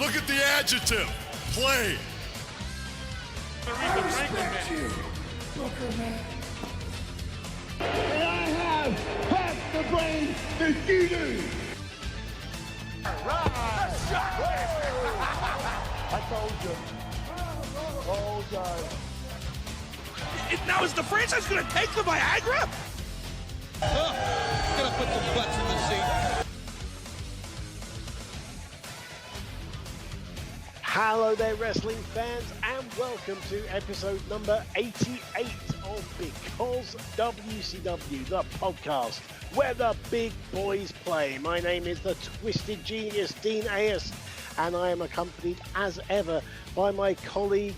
Look at the adjective. Play. And I have half the brain that you do. I told you. Oh, God. Now is the franchise going to take the Viagra? Gonna put the butts in the seat. Hello there, wrestling fans, and welcome to episode number 88 of Because WCW, the podcast where the big boys play. My name is the Twisted Genius, Dean Ayers, and I am accompanied as ever by my colleague,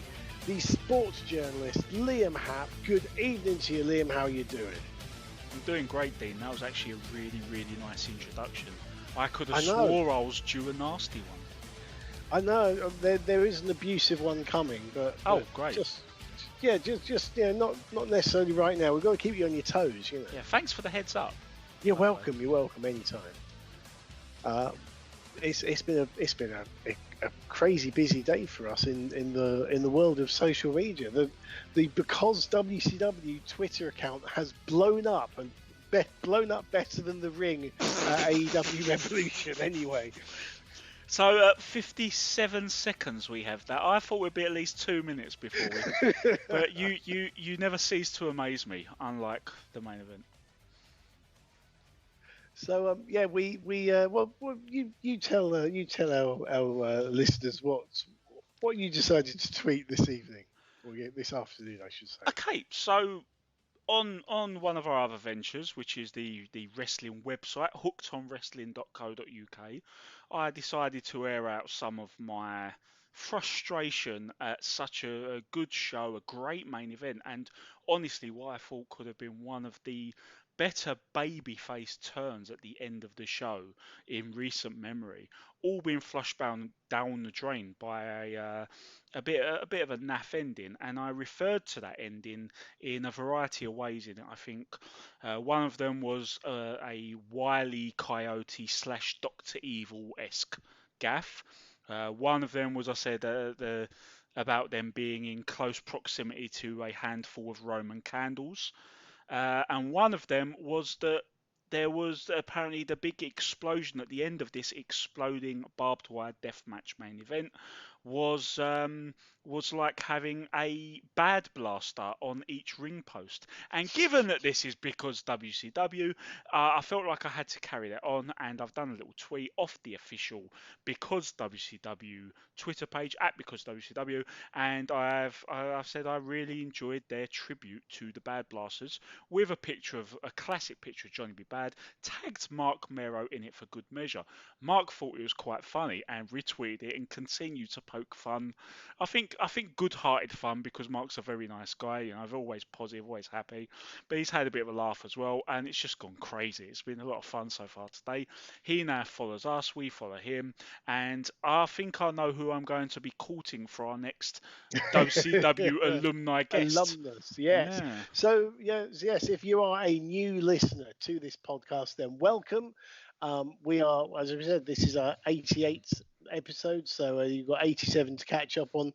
the sports journalist, Liam Happ. Good evening to you, Liam. How are you doing? I'm doing great, Dean. That was actually a really, really nice introduction. I could have swore I was due a nasty one. I know there is an abusive one coming, but great. Just not necessarily right now. We've got to keep you on your toes, you know. Yeah, thanks for the heads up. You're welcome. You're welcome anytime. It's been a crazy busy day for us in the world of social media. The Because WCW Twitter account has blown up and blown up better than the Ring AEW Revolution anyway. So 57 seconds we have that. I thought we'd be at least 2 minutes before we. But you never cease to amaze me, unlike the main event. So you tell our listeners what you decided to tweet this evening, or this afternoon, I should say. Okay, so on one of our other ventures, which is the wrestling website, hookedonwrestling.co.uk, I decided to air out some of my frustration at such a good show, a great main event, and honestly what I thought could have been one of the better babyface turns at the end of the show in recent memory, all being flushed down the drain by a bit of a naff ending. And I referred to that ending in a variety of ways in it. I think one of them was a Wile E. Coyote / Dr. Evil-esque gaff. One of them was, I said, about them being in close proximity to a handful of Roman candles. And one of them was that there was apparently the big explosion at the end of this exploding barbed wire deathmatch main event was like having a bad blaster on each ring post. And given that this is Because WCW, I felt like I had to carry that on, and I've done a little tweet off the official Because WCW Twitter page at Because WCW, and I've said I really enjoyed their tribute to the Bad Blasters with a classic picture of Johnny B. Bad, tagged Mark Mero in it for good measure. Mark thought it was quite funny and retweeted it and continued to poke fun. I think good-hearted fun, because Mark's a very nice guy. You know, I'm always positive, always happy, but he's had a bit of a laugh as well, and it's just gone crazy. It's been a lot of fun so far today. He now follows us, we follow him, and I think I know who I'm going to be courting for our next WCW alumni guest. Alumnus, yes. Yeah. So yes, if you are a new listener to this podcast, then welcome. We are, as I said, this is our 88th episode, so you've got 87 to catch up on.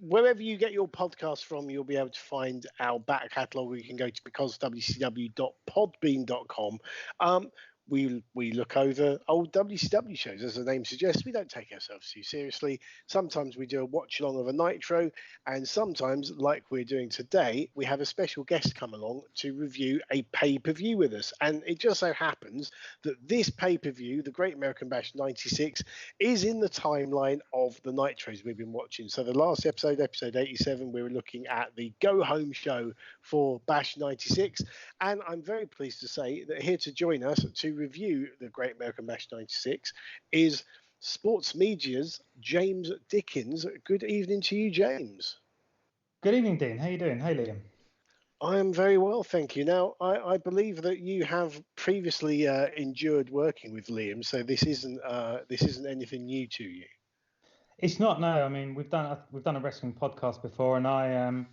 Wherever you get your podcast from, you'll be able to find our back catalogue, or you can go to becausewcw.podbean.com. We look over old WCW shows, as the name suggests. We don't take ourselves too seriously. Sometimes we do a watch along of a Nitro, and sometimes, like we're doing today, we have a special guest come along to review a pay-per-view with us. And it just so happens that this pay-per-view, the Great American Bash 96, is in the timeline of the Nitros we've been watching. So the last episode 87, we were looking at the go-home show for Bash 96, and I'm very pleased to say that here to join us to review the Great American Bash 96 is Sports Media's James Dickens. Good evening to you, James. Good evening, Dean. How you doing? Hey, Liam. I am very well, thank you. Now, I believe that you have previously endured working with Liam, so this isn't anything new to you. It's not. No, I mean we've done a wrestling podcast before, and I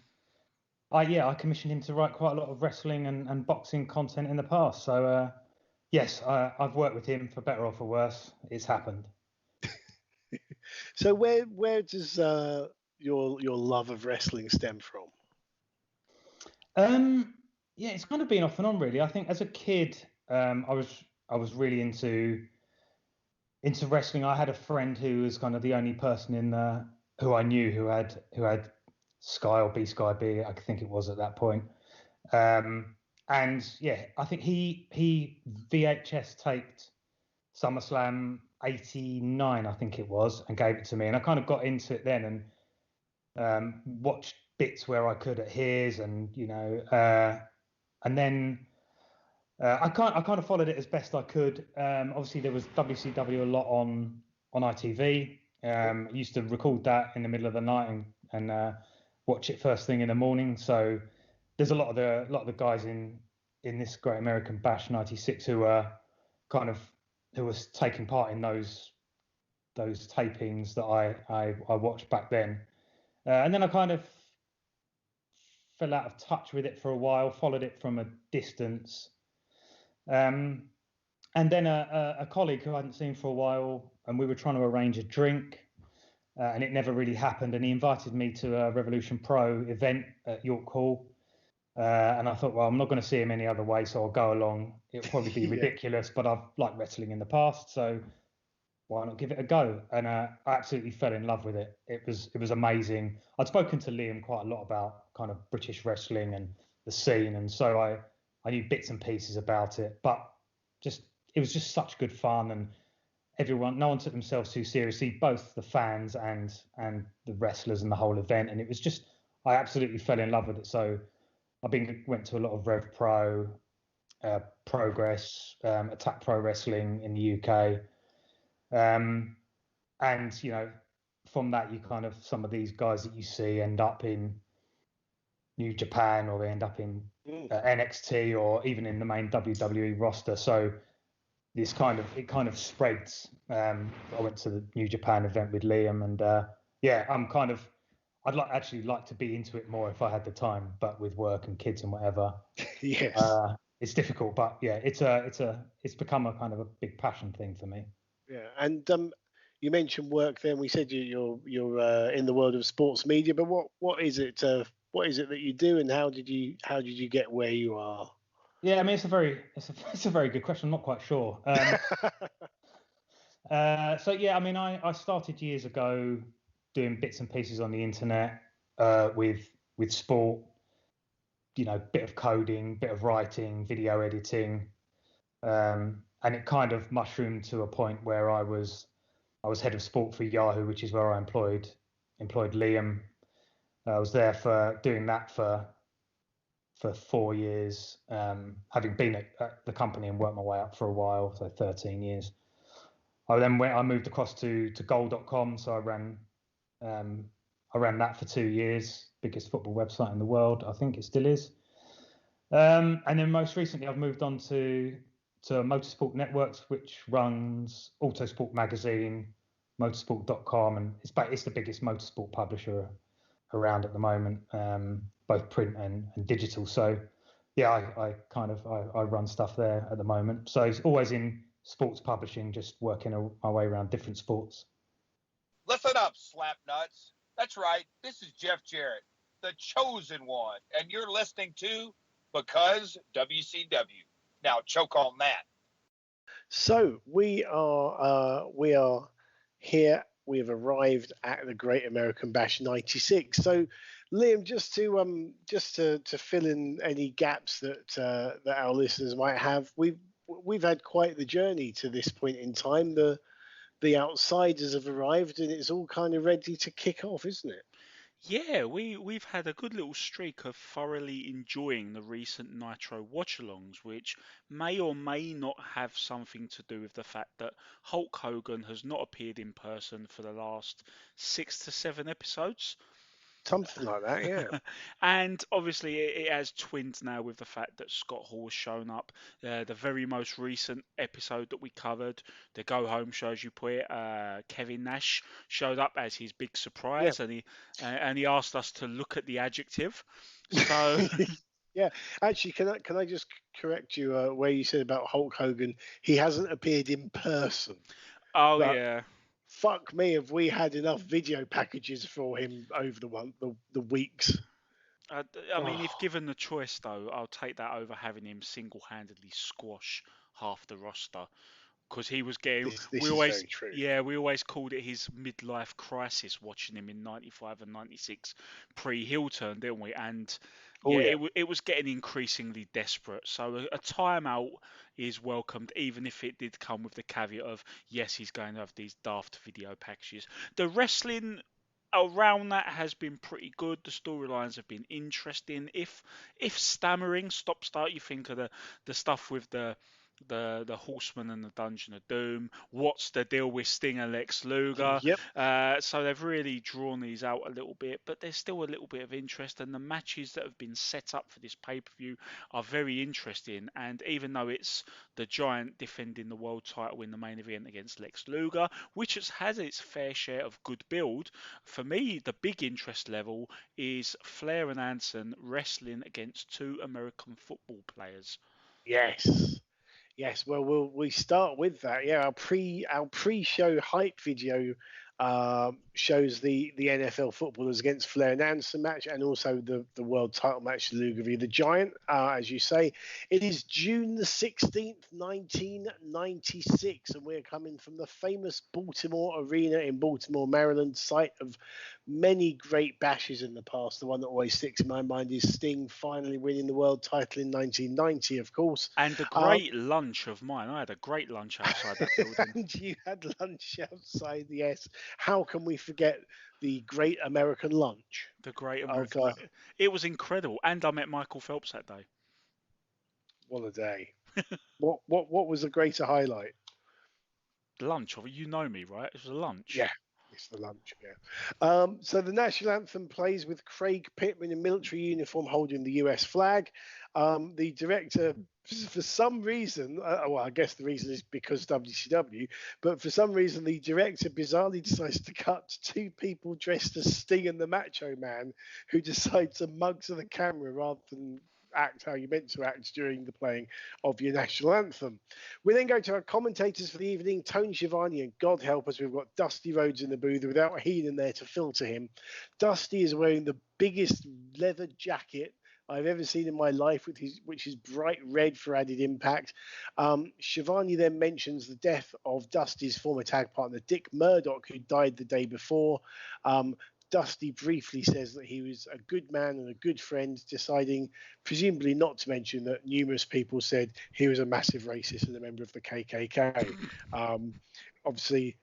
commissioned him to write quite a lot of wrestling and boxing content in the past. So yes, I've worked with him for better or for worse. It's happened. So where does your love of wrestling stem from? Yeah, it's kind of been off and on really. I think as a kid, I was really into wrestling. I had a friend who was kind of the only person who I knew who had Sky or B Sky B, I think it was at that point. And yeah, I think he VHS taped SummerSlam '89, I think it was, and gave it to me. And I kind of got into it then and watched bits where I could at his, and and then I kind of followed it as best I could. Obviously, there was WCW a lot on ITV. I used to record that in the middle of the night and watch it first thing in the morning. So there's a lot of the guys in this Great American Bash '96 who was taking part in those tapings that I watched back then. And then I kind of fell out of touch with it for a while, followed it from a distance. And then a colleague who I hadn't seen for a while, and we were trying to arrange a drink, and it never really happened. And he invited me to a Revolution Pro event at York Hall. And I thought, well, I'm not going to see him any other way, so I'll go along. It'll probably be ridiculous, but I've liked wrestling in the past, so why not give it a go? And I absolutely fell in love with it. It was amazing. I'd spoken to Liam quite a lot about kind of British wrestling and the scene, and so I knew bits and pieces about it, but it was just such good fun, and no one took themselves too seriously, both the fans and the wrestlers and the whole event, and it was just, I absolutely fell in love with it. So went to a lot of Rev Pro, Progress, Attack Pro Wrestling in the UK. And, from that, you kind of, some of these guys that you see end up in New Japan, or they end up in NXT, or even in the main WWE roster. So it kind of spreads. I went to the New Japan event with Liam, and I'd actually like to be into it more if I had the time, but with work and kids and whatever, Yes, it's difficult. But yeah, it's become a kind of a big passion thing for me. yeah. And you mentioned work. Then we said you're in the world of sports media, but what is it? What is it that you do, and how did you get where you are? Yeah, I mean, it's a very good question. I'm not quite sure. So yeah, I mean, I started years ago doing bits and pieces on the internet with sport, bit of coding, bit of writing, video editing, and it kind of mushroomed to a point where I was head of sport for Yahoo, which is where I employed Liam. I was there for doing that for 4 years, having been at the company and worked my way up for a while, so 13 years. I moved across to goal.com, so I ran that for 2 years, biggest football website in the world. I think it still is. And then most recently, I've moved on to Motorsport Networks, which runs Autosport Magazine, motorsport.com, and it's the biggest motorsport publisher around at the moment, both print and digital. So yeah, I run stuff there at the moment. So it's always in sports publishing, just working my way around different sports. Listen up, slap nuts. That's right. This is Jeff Jarrett, the chosen one, and you're listening to Because WCW. Now choke on that. So we are here. We have arrived at the Great American Bash '96. So, Liam, just to fill in any gaps that our listeners might have, we've had quite the journey to this point in time. The outsiders have arrived, and it's all kind of ready to kick off, isn't it? Yeah, we've had a good little streak of thoroughly enjoying the recent Nitro Watchalongs, which may or may not have something to do with the fact that Hulk Hogan has not appeared in person for the last 6 to 7 episodes. Something like that, yeah. And obviously it has twinned now with the fact that Scott Hall has shown up. The very most recent episode that we covered, the Go Home show, as you put it, Kevin Nash showed up as his big surprise, and he asked us to look at the adjective. So yeah, actually, can I just correct you where you said about Hulk Hogan? He hasn't appeared in person. Oh yeah. fuck me, have we had enough video packages for him over the weeks. I mean, if Oh, given the choice, though, I'll take that over having him single-handedly squash half the roster. Because he was getting, this is very true. we always called it his midlife crisis watching him in '95 and '96 pre-heel turn, didn't we? And Oh yeah. it was getting increasingly desperate. So a timeout is welcomed, even if it did come with the caveat of, yes, he's going to have these daft video packages. The wrestling around that has been pretty good. The storylines have been interesting. If stammering, stop start, you think of the stuff with the Horsemen and the Dungeon of Doom. What's the deal with Sting and Lex Luger? Yep. So they've really drawn these out a little bit, but there's still a little bit of interest, and the matches that have been set up for this pay-per-view are very interesting. And even though it's the Giant defending the world title in the main event against Lex Luger, which has had its fair share of good build, for me, the big interest level is Flair and Anderson wrestling against two American football players. Yes, well, we start with that. Yeah, our pre-show hype video shows the NFL footballers against Flair and Anderson match, and also the world title match, Luger v the Giant. As you say, it is June the 16th, 1996, and we're coming from the famous Baltimore Arena in Baltimore, Maryland, site of many great bashes in the past. The one that always sticks in my mind is Sting finally winning the world title in 1990, of course. And a great lunch of mine. I had a great lunch outside that building. And you had lunch outside, yes. How can we forget the Great American Lunch? The Great American Lunch. It was incredible. And I met Michael Phelps that day. What a day. What was the greater highlight? Lunch. You know me, right? It was a lunch. Yeah. It's the lunch, yeah. So the national anthem plays with Craig Pittman in military uniform holding the US flag. The director, for some reason, well, I guess the reason is because WCW, but for some reason the director bizarrely decides to cut to two people dressed as Sting and the Macho Man who decide to mug to the camera rather than act how you meant to act during the playing of your national anthem. We then go to our commentators for the evening, Tony Schiavone, and God help us, we've got Dusty Rhodes in the booth without Heenan there to filter him. Dusty is wearing the biggest leather jacket I've ever seen in my life, which is bright red for added impact. Schiavone then mentions the death of Dusty's former tag partner, Dick Murdoch, who died the day before. Dusty briefly says that he was a good man and a good friend, deciding presumably not to mention that numerous people said he was a massive racist and a member of the KKK. Obviously,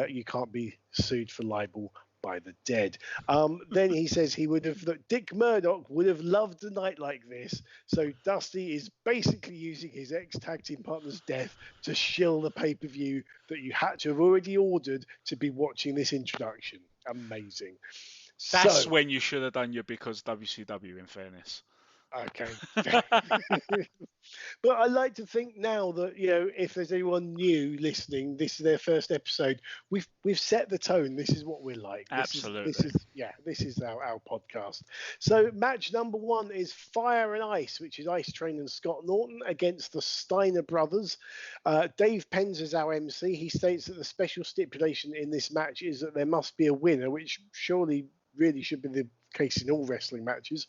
you can't be sued for libel by the dead. Then he says that Dick Murdoch would have loved a night like this. So Dusty is basically using his ex-tag team partner's death to shill the pay-per-view that you had to have already ordered to be watching this introduction. Amazing. That's when you should have done your because WCW, in fairness. Okay. But I like to think now that, if there's anyone new listening, this is their first episode. We've set the tone. This is what we're like. Absolutely. This is our podcast. So match number one is Fire and Ice, which is Ice Train and Scott Norton against the Steiner brothers. Dave Penz is our MC. He states that the special stipulation in this match is that there must be a winner, which surely really should be the case in all wrestling matches.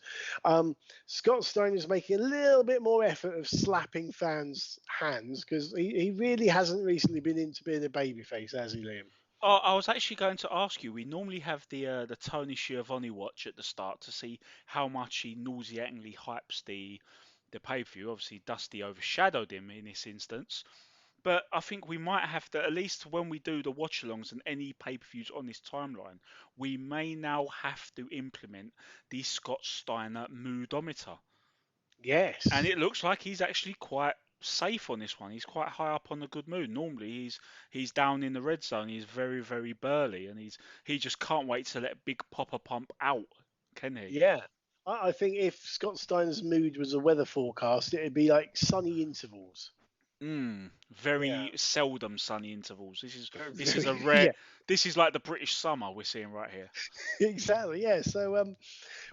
Scott Steiner is making a little bit more effort of slapping fans' hands because he really hasn't recently been into being a babyface, has he, Liam? I was actually going to ask you. We normally have the Tony Schiavone watch at the start to see how much he nauseatingly hypes the pay-per-view. Obviously, Dusty overshadowed him in this instance. But I think we might have to, at least when we do the watch-alongs and any pay-per-views on this timeline, we may now have to implement the Scott Steiner moodometer. Yes. And it looks like he's actually quite safe on this one. He's quite high up on the good mood. Normally he's down in the red zone. He's very, very burly, and he just can't wait to let Big Papa pump out, can he? Yeah. I think if Scott Steiner's mood was a weather forecast, it'd be like sunny intervals. Very seldom sunny intervals. This is a rare. Yeah. This is like the British summer we're seeing right here. Exactly. Yeah. So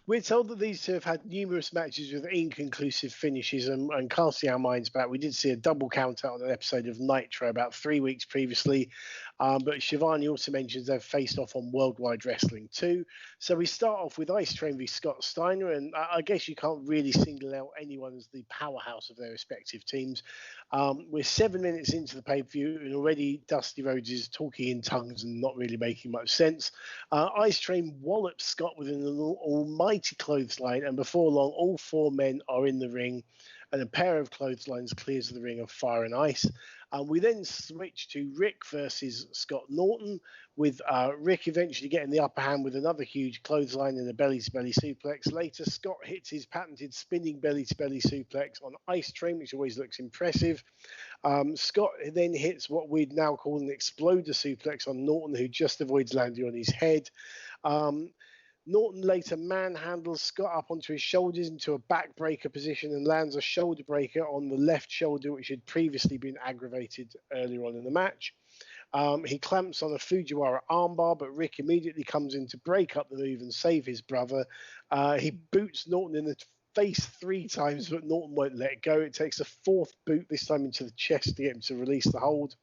we're told that these two have had numerous matches with inconclusive finishes, and casting our minds back, we did see a double count out on an episode of Nitro about 3 weeks previously. But Shivani also mentions they've faced off on Worldwide Wrestling too. So we start off with Ice Train v Scott Steiner, and I guess you can't really single out anyone as the powerhouse of their respective teams. We're 7 minutes into the pay-per-view, and already Dusty Rhodes is talking in tongues and not really making much sense. Ice Train wallops Scott with an almighty clothesline, and before long, all 4 men are in the ring, and a pair of clotheslines clears the ring of fire and ice. We then switch to Rick versus Scott Norton, with Rick eventually getting the upper hand with another huge clothesline and a belly-to-belly suplex. Later, Scott hits his patented spinning belly-to-belly suplex on Ice Train, which always looks impressive. Scott then hits what we'd now call an exploder suplex on Norton, who just avoids landing on his head. Norton later manhandles Scott up onto his shoulders into a backbreaker position and lands a shoulder breaker on the left shoulder, which had previously been aggravated earlier on in the match. He clamps on a Fujiwara armbar, but Rick immediately comes in to break up the move and save his brother. He boots Norton in the face 3 times, but Norton won't let go. It takes a 4th boot, this time into the chest, to get him to release the hold.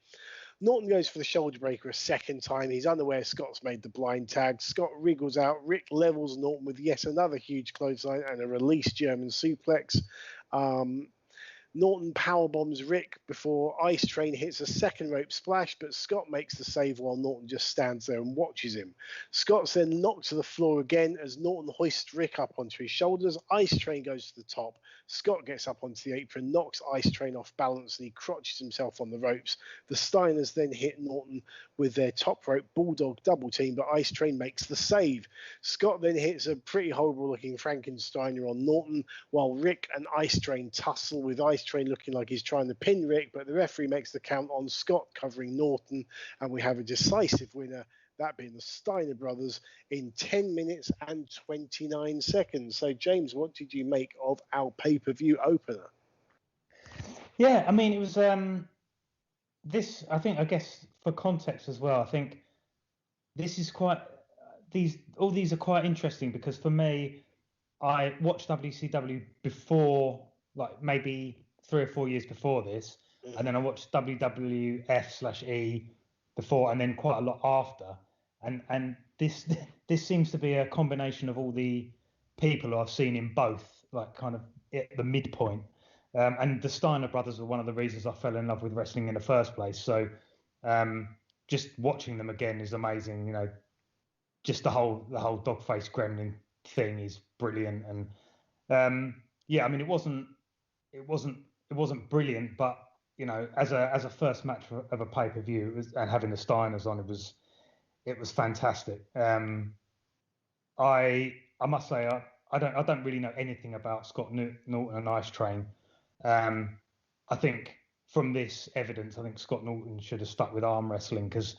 Norton goes for the shoulder breaker a 2nd time. He's unaware Scott's made the blind tag. Scott wriggles out. Rick levels Norton with yet another huge clothesline and a released German suplex. Norton powerbombs Rick before Ice Train hits a 2nd rope splash, but Scott makes the save while Norton just stands there and watches him. Scott's then knocked to the floor again as Norton hoists Rick up onto his shoulders. Ice Train goes to the top. Scott gets up onto the apron, knocks Ice Train off balance, and he crotches himself on the ropes. The Steiners then hit Norton with their top rope bulldog double team, but Ice Train makes the save. Scott then hits a pretty horrible looking Frankensteiner on Norton, while Rick and Ice Train tussle, with Ice Train looking like he's trying to pin Rick, but the referee makes the count on Scott, covering Norton, and we have a decisive winner, that being the Steiner brothers, in 10 minutes and 29 seconds. So, James, what did you make of our pay-per-view opener? Yeah, I mean, it was this. I guess for context as well, I think this is all these are quite interesting, because for me, I watched WCW before, like maybe 3 or 4 years before this, and then I watched WWF/E before, and then quite a lot after. And this seems to be a combination of all the people who I've seen in both, like kind of at the midpoint. And the Steiner brothers were one of the reasons I fell in love with wrestling in the first place. So just watching them again is amazing. You know, just the whole dog-faced gremlin thing is brilliant. And yeah, I mean, it wasn't brilliant, but you know, as a first match of a pay-per-view, and having the Steiners on, it was fantastic. I must say, I don't really know anything about Scott Norton and Ice Train. I think from this evidence, I think Scott Norton should have stuck with arm wrestling, because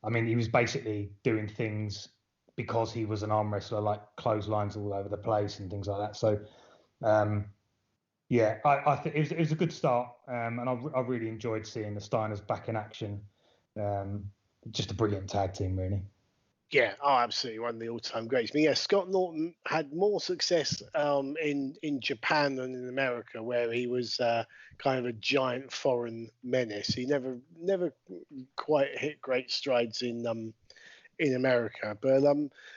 I mean, he was basically doing things because he was an arm wrestler, like clotheslines all over the place and things like that. So yeah, I think it was a good start, and I really enjoyed seeing the Steiners back in action. Just a brilliant tag team, really. Yeah, absolutely, one of the all-time greats. But yeah, Scott Norton had more success in Japan than in America, where he was kind of a giant foreign menace. He never quite hit great strides in America. But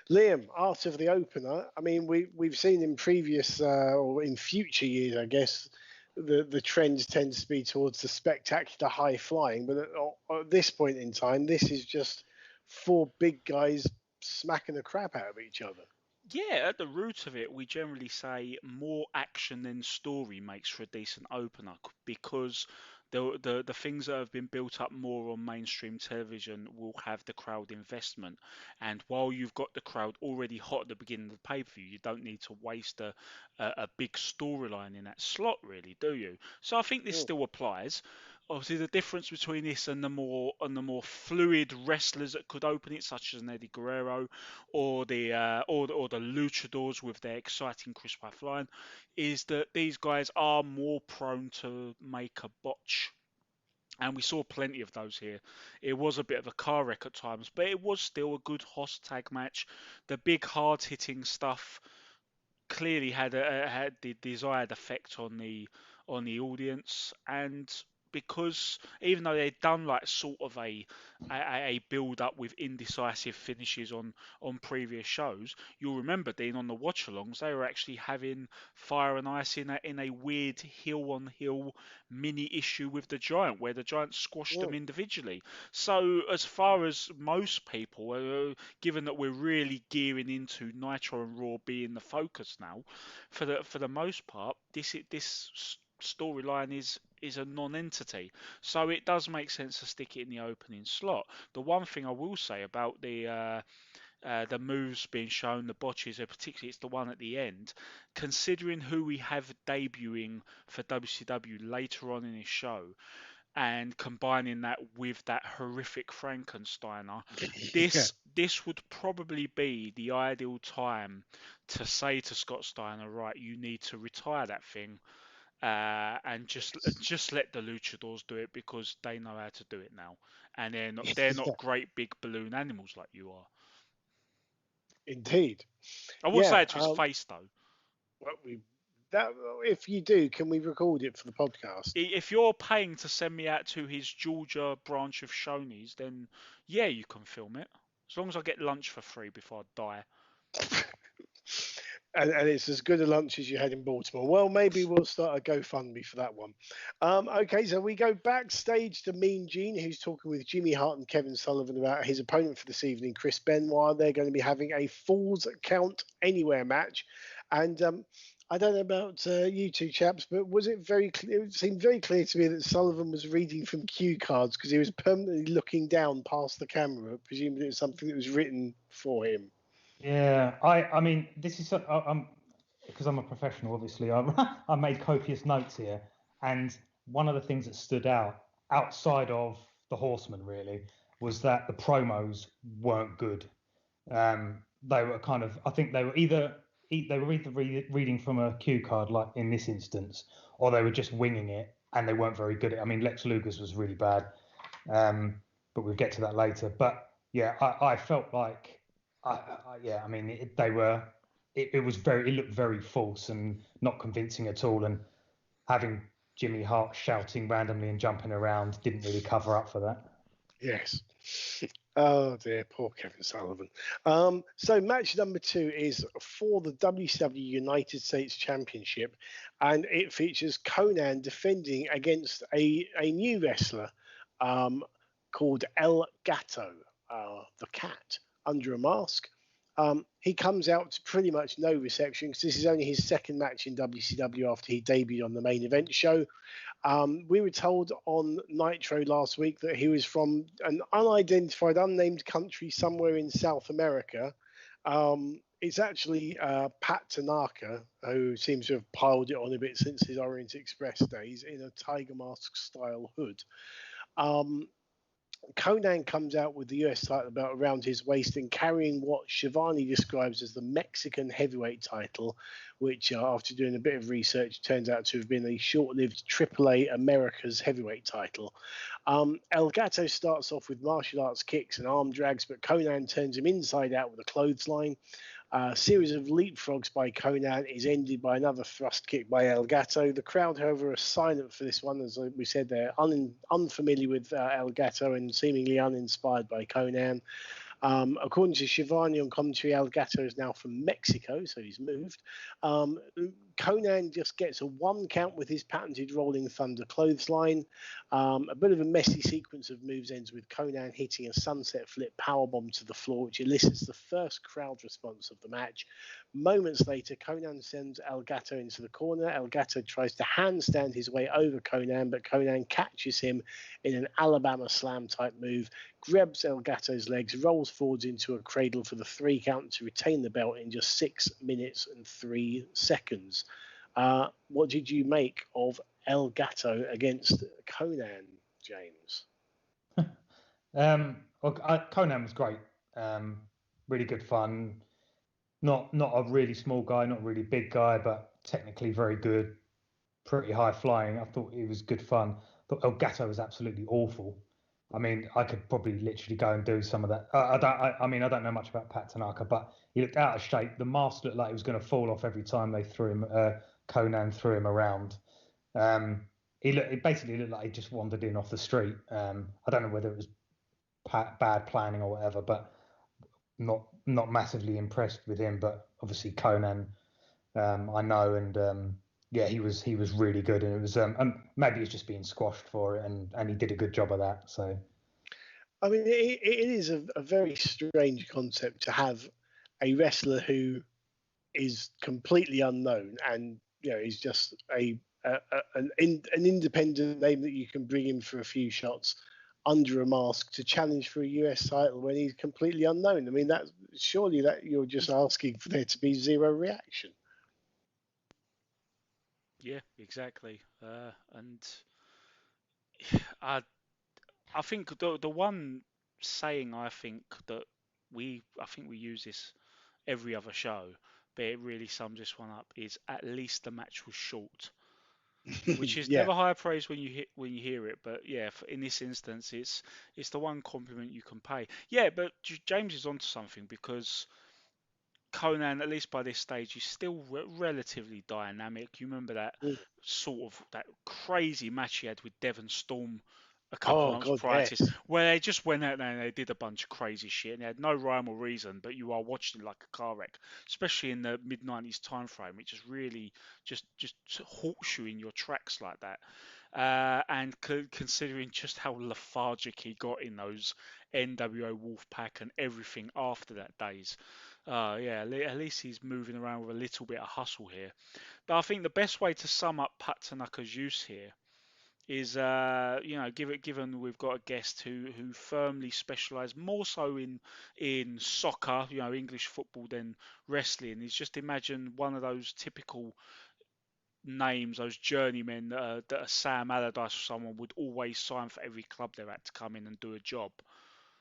Liam, after the opener, I mean, we've seen in previous or in future years, I guess, the trend tends to be towards the spectacular high flying. But at this point in time, this is just 4 big guys smacking the crap out of each other. Yeah, at the root of it, we generally say more action than story makes for a decent opener, because the things that have been built up more on mainstream television will have the crowd investment. And while you've got the crowd already hot at the beginning of the pay-per-view, you don't need to waste a big storyline in that slot, really, do you? So I think this still applies. Obviously, the difference between this and the more fluid wrestlers that could open it, such as an Eddie Guerrero or the luchadors with their exciting crisp high flying, is that these guys are more prone to make a botch. And we saw plenty of those here. It was a bit of a car wreck at times, but it was still a good Hoss tag match. The big hard-hitting stuff clearly had the desired effect on the audience, and because even though they'd done like sort of a build up with indecisive finishes on previous shows, you'll remember, Dean, on the watch-alongs they were actually having Fire and Ice in a weird hill on hill mini issue with the Giant, where the Giant squashed them individually. So as far as most people, given that we're really gearing into Nitro and Raw being the focus now, for the most part, this storyline is a non-entity, so it does make sense to stick it in the opening slot. The one thing I will say about the moves being shown, the botches, particularly it's the one at the end, considering who we have debuting for WCW later on in this show, and combining that with that horrific Frankensteiner, this would probably be the ideal time to say to Scott Steiner, right, you need to retire that thing, and just let the luchadors do it, because they know how to do it now, and they're not great big balloon animals like you are. Indeed. I will say it to his face though. Well, if you do, can we record it for the podcast? If you're paying to send me out to his Georgia branch of Shoney's, then yeah, you can film it. As long as I get lunch for free before I die. And it's as good a lunch as you had in Baltimore. Well, maybe we'll start a GoFundMe for that one. Okay, so we go backstage to Mean Gene, who's talking with Jimmy Hart and Kevin Sullivan about his opponent for this evening, Chris Benoit. They're going to be having a Falls Count Anywhere match. And I don't know about you two chaps, but was it very clear? It seemed very clear to me that Sullivan was reading from cue cards, because he was permanently looking down past the camera, presumably it was something that was written for him. Yeah, I mean, this is because I'm a professional, obviously. I made copious notes here, and one of the things that stood out outside of the Horsemen really was that the promos weren't good. They were kind of, I think they were either reading from a cue card, like in this instance, or they were just winging it, and they weren't very good. I mean, Lex Luger's was really bad, but we'll get to that later. But yeah, I felt like. I mean, it looked very false and not convincing at all. And having Jimmy Hart shouting randomly and jumping around didn't really cover up for that. Yes. Oh dear, poor Kevin Sullivan. So match number 2 is for the WCW United States Championship, and it features Conan defending against a new wrestler called El Gato, the Cat, under a mask. He comes out to pretty much no reception, because this is only his second match in WCW after he debuted on the main event show. We were told on Nitro last week that he was from an unidentified, unnamed country somewhere in South America. It's actually Pat Tanaka, who seems to have piled it on a bit since his Orient Express days, in a Tiger Mask style hood. Conan comes out with the US title belt around his waist and carrying what Shivani describes as the Mexican heavyweight title, which after doing a bit of research turns out to have been a short-lived AAA America's heavyweight title. El Gato starts off with martial arts kicks and arm drags, but Conan turns him inside out with a clothesline. A series of leapfrogs by Conan is ended by another thrust kick by El Gato. The crowd, however, are silent for this one. As we said, they're unfamiliar with El Gato and seemingly uninspired by Conan. According to Shivani on commentary, El Gato is now from Mexico, so he's moved. Conan just gets a 1 count with his patented Rolling Thunder clothesline. A bit of a messy sequence of moves ends with Conan hitting a sunset flip powerbomb to the floor, which elicits the first crowd response of the match. Moments later, Conan sends El Gato into the corner. El Gato tries to handstand his way over Conan, but Conan catches him in an Alabama slam type move, grabs El Gato's legs, rolls forwards into a cradle for the 3 count to retain the belt in just 6 minutes and 3 seconds. What did you make of El Gato against Conan, James? Conan was great. Really good fun. Not a really small guy, not a really big guy, but technically very good. Pretty high flying. I thought it was good fun. I thought El Gato was absolutely awful. I mean, I could probably literally go and do some of that. I don't know much about Pat Tanaka, but he looked out of shape. The mask looked like it was going to fall off every time they threw him. Conan threw him around. It basically looked like he just wandered in off the street. I don't know whether it was bad planning or whatever, but not massively impressed with him. But obviously Conan, I know, and yeah, he was really good, and it was maybe he was just being squashed for it, and he did a good job of that. So, I mean, it is a very strange concept to have a wrestler who is completely unknown and is just an independent name that you can bring in for a few shots under a mask to challenge for a US title when he's completely unknown. I mean, surely you're just asking for there to be zero reaction. Yeah, exactly. And I think the one saying I think we use this every other show, but it really sums this one up, is at least the match was short. Which is Yeah. never high praise when you hear it, but yeah, in this instance, it's the one compliment you can pay. Yeah, but James is onto something, because Conan, at least by this stage, is still relatively dynamic. You remember that that crazy match he had with Devon Storm a couple of months God, prior to yes. this, where they just went out there and they did a bunch of crazy shit, and they had no rhyme or reason, but you are watching it like a car wreck, especially in the mid-90s time frame. It just really just halts you in your tracks like that. And considering just how lethargic he got in those NWO Wolfpack and everything after that days, yeah, at least he's moving around with a little bit of hustle here. But I think the best way to sum up Pat Tanaka's use here is, given we've got a guest who firmly specialises more so in soccer, English football, than wrestling, is just imagine one of those typical names, those journeymen that a Sam Allardyce or someone would always sign for every club they're at to come in and do a job,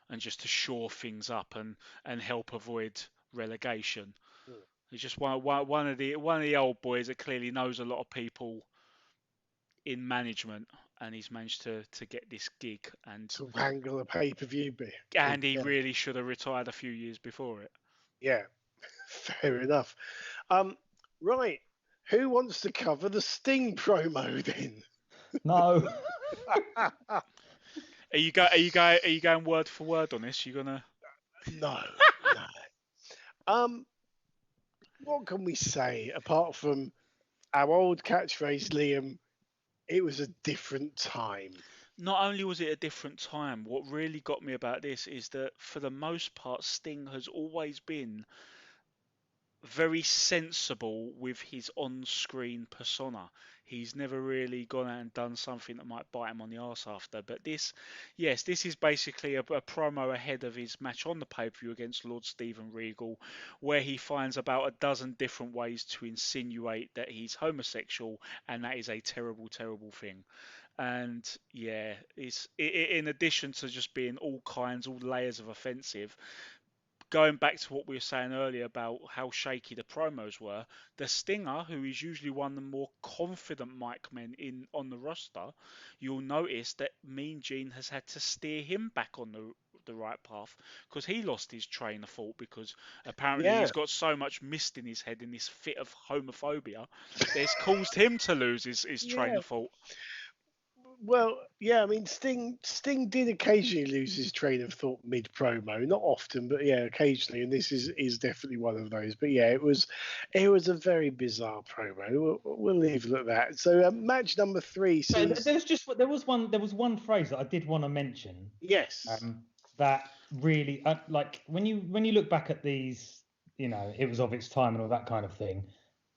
and just to shore things up and help avoid relegation. He's just one of the old boys that clearly knows a lot of people in management, and he's managed to get this gig, and To wrangle a pay-per-view bit. and he really should have retired a few years before it. Yeah, fair enough. Right, who wants to cover the Sting promo then? no. Are you going word for word on this? You gonna? No. What can we say apart from our old catchphrase, Liam? It was a different time. Not only was it a different time, what really got me about this is that for the most part, Sting has always been very sensible with his on-screen persona. He's never really gone out and done something that might bite him on the arse after. But this is basically a promo ahead of his match on the pay-per-view against Lord Steven Regal, where he finds about a dozen different ways to insinuate that he's homosexual, and that is a terrible, terrible thing. And yeah, in addition to just being all layers of offensive, going back to what we were saying earlier about how shaky the promos were, the Stinger, who is usually one of the more confident mic men on the roster, you'll notice that Mean Gene has had to steer him back on the right path, because he lost his train of thought, because apparently he's got so much mist in his head in this fit of homophobia that it's caused him to lose his train of thought. Well, yeah, I mean, Sting did occasionally lose his train of thought mid promo, not often, but yeah, occasionally, and this is definitely one of those. But yeah, it was a very bizarre promo. We'll leave it at that. So match number 3. There was one phrase that I did want to mention. Yes. That really like when you look back at these, it was of its time and all that kind of thing.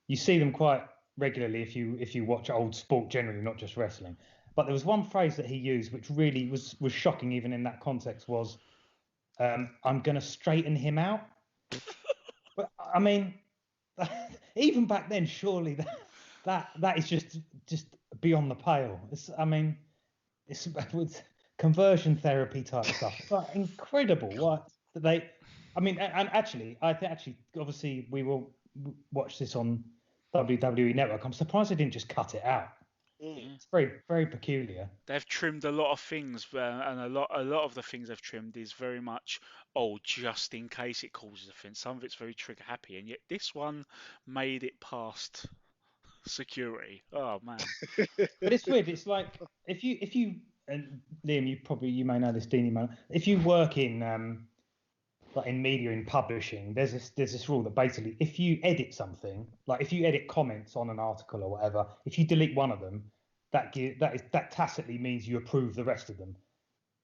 You see them quite regularly if you watch old sport generally, not just wrestling. But there was one phrase that he used which really was shocking, even in that context, was I'm going to straighten him out. But I mean, even back then, surely that is just beyond the pale. It's with conversion therapy type stuff. But incredible what they. I mean, and actually, obviously, we will watch this on WWE Network. I'm surprised they didn't just cut it out. It's very, very peculiar. They've trimmed a lot of things, and a lot of the things they've trimmed is very much, just in case it causes offence. Some of it's very trigger happy, and yet this one made it past security. Oh man. But it's weird. It's like if you and Liam, you may know this, Dean, you may. If you work in like in media in publishing, there's this rule that basically if you edit something, like if you edit comments on an article or whatever, if you delete one of them, that tacitly means you approve the rest of them.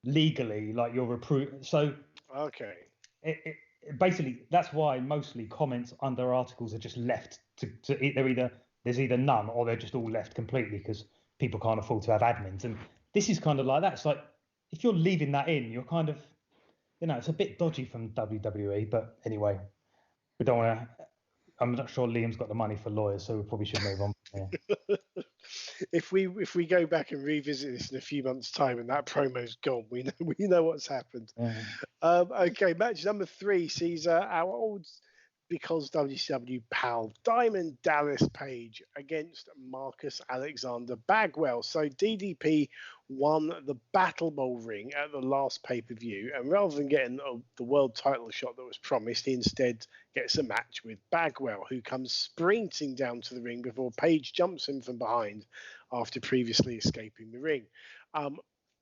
Legally, like you're approved. So Okay. Basically that's why mostly comments under articles are just left to there's either none or they're just all left completely because people can't afford to have admins. And this is kind of like that. It's like if you're leaving that in, you're kind of, it's a bit dodgy from WWE. But anyway, we don't want to. I'm not sure Liam's got the money for lawyers, so we probably should move on. Yeah. If we go back and revisit this in a few months' time and that promo's gone, we know what's happened. Yeah. Okay, match number 3 sees our old Because WCW pal Diamond Dallas Page against Marcus Alexander Bagwell. So DDP won the Battle Bowl ring at the last pay-per-view, and rather than getting the world title shot that was promised, he instead gets a match with Bagwell, who comes sprinting down to the ring before Page jumps him from behind after previously escaping the ring.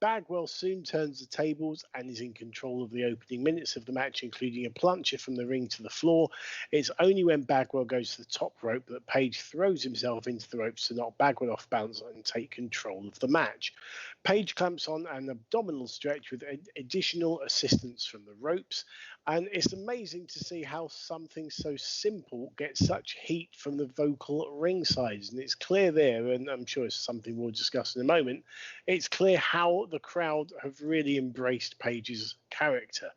Bagwell soon turns the tables and is in control of the opening minutes of the match, including a plunger from the ring to the floor. It's only when Bagwell goes to the top rope that Page throws himself into the ropes to knock Bagwell off balance and take control of the match. Page clamps on an abdominal stretch with additional assistance from the ropes. And it's amazing to see how something so simple gets such heat from the vocal ringsides. And it's clear there, and I'm sure it's something we'll discuss in a moment, it's clear how the crowd have really embraced Page's character.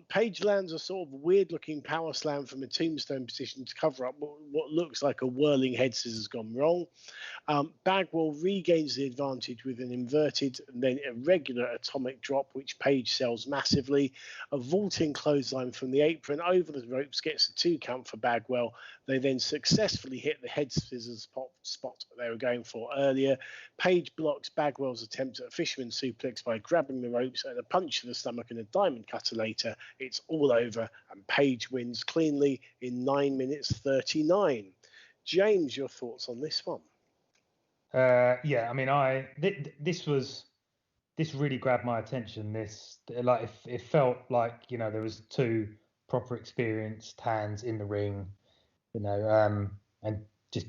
Page lands a sort of weird-looking power slam from a tombstone position to cover up what looks like a whirling head scissors gone wrong. Bagwell regains the advantage with an inverted and then irregular atomic drop, which Page sells massively. A vaulting clothesline from the apron over the ropes gets a 2 count for Bagwell. They then successfully hit the head scissors spot they were going for earlier. Page blocks Bagwell's attempt at a fisherman suplex by grabbing the ropes, and a punch to the stomach and a diamond cutter later. It's all over, and Page wins cleanly in 9 minutes 39. James, your thoughts on this one? Yeah, I mean, this really grabbed my attention. It felt like there was 2 proper experienced hands in the ring, and just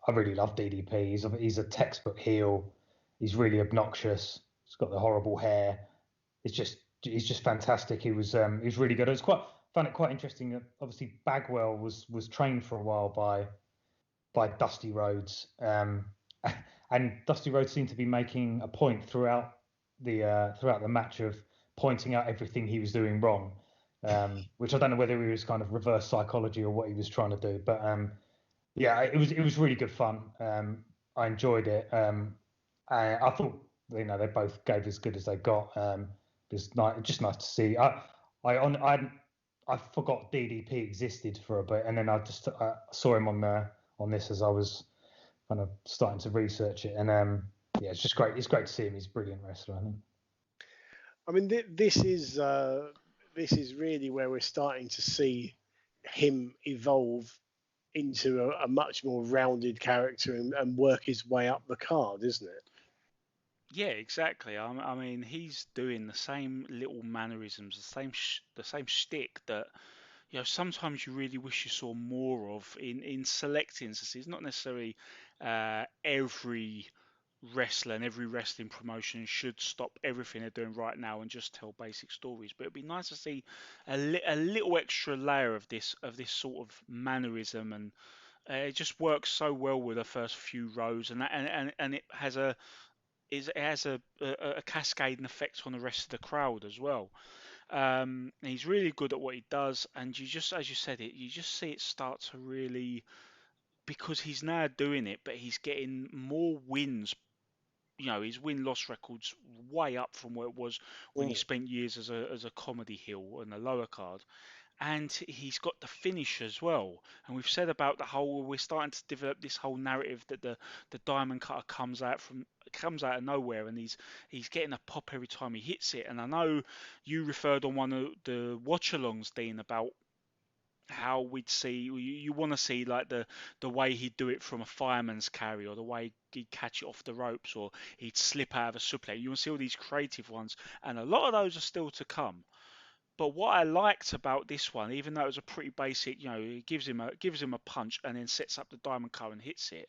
I really love DDP. He's a textbook heel. He's really obnoxious. He's got the horrible hair. He's just fantastic. He was really good. Found it quite interesting that obviously Bagwell was trained for a while by Dusty Rhodes. And Dusty Rhodes seemed to be making a point throughout the match of pointing out everything he was doing wrong, which I don't know whether he was kind of reverse psychology or what he was trying to do. But yeah, it was really good fun. I enjoyed it. I thought they both gave as good as they got. Just nice to see. I forgot DDP existed for a bit, and then I saw him on this as I was kind of starting to research it, and yeah, it's just great. It's great to see him. He's a brilliant wrestler, I think. I mean, this is really where we're starting to see him evolve into a much more rounded character and work his way up the card, isn't it? Yeah, exactly. I mean, he's doing the same little mannerisms, the same shtick that sometimes you really wish you saw more of in select instances. Not necessarily every wrestler and every wrestling promotion should stop everything they're doing right now and just tell basic stories. But it'd be nice to see a little extra layer of this sort of mannerism, and it just works so well with the first few rows, and it has a cascading effect on the rest of the crowd as well. He's really good at what he does, and you just, as you said it, you just see it start to really, because he's now doing it, but he's getting more wins. His win-loss record's way up from where it was when he spent years as a comedy heel on the lower card. And he's got the finish as well. And we've said about we're starting to develop this whole narrative that the diamond cutter comes out of nowhere, and he's getting a pop every time he hits it. And I know you referred on one of the watch-alongs, Dean, about how we'd see. You want to see like the way he'd do it from a fireman's carry, or the way he'd catch it off the ropes, or he'd slip out of a suplex. You want to see all these creative ones, and a lot of those are still to come. But what I liked about this one, even though it was a pretty basic, it gives him a punch and then sets up the diamond cutter and hits it.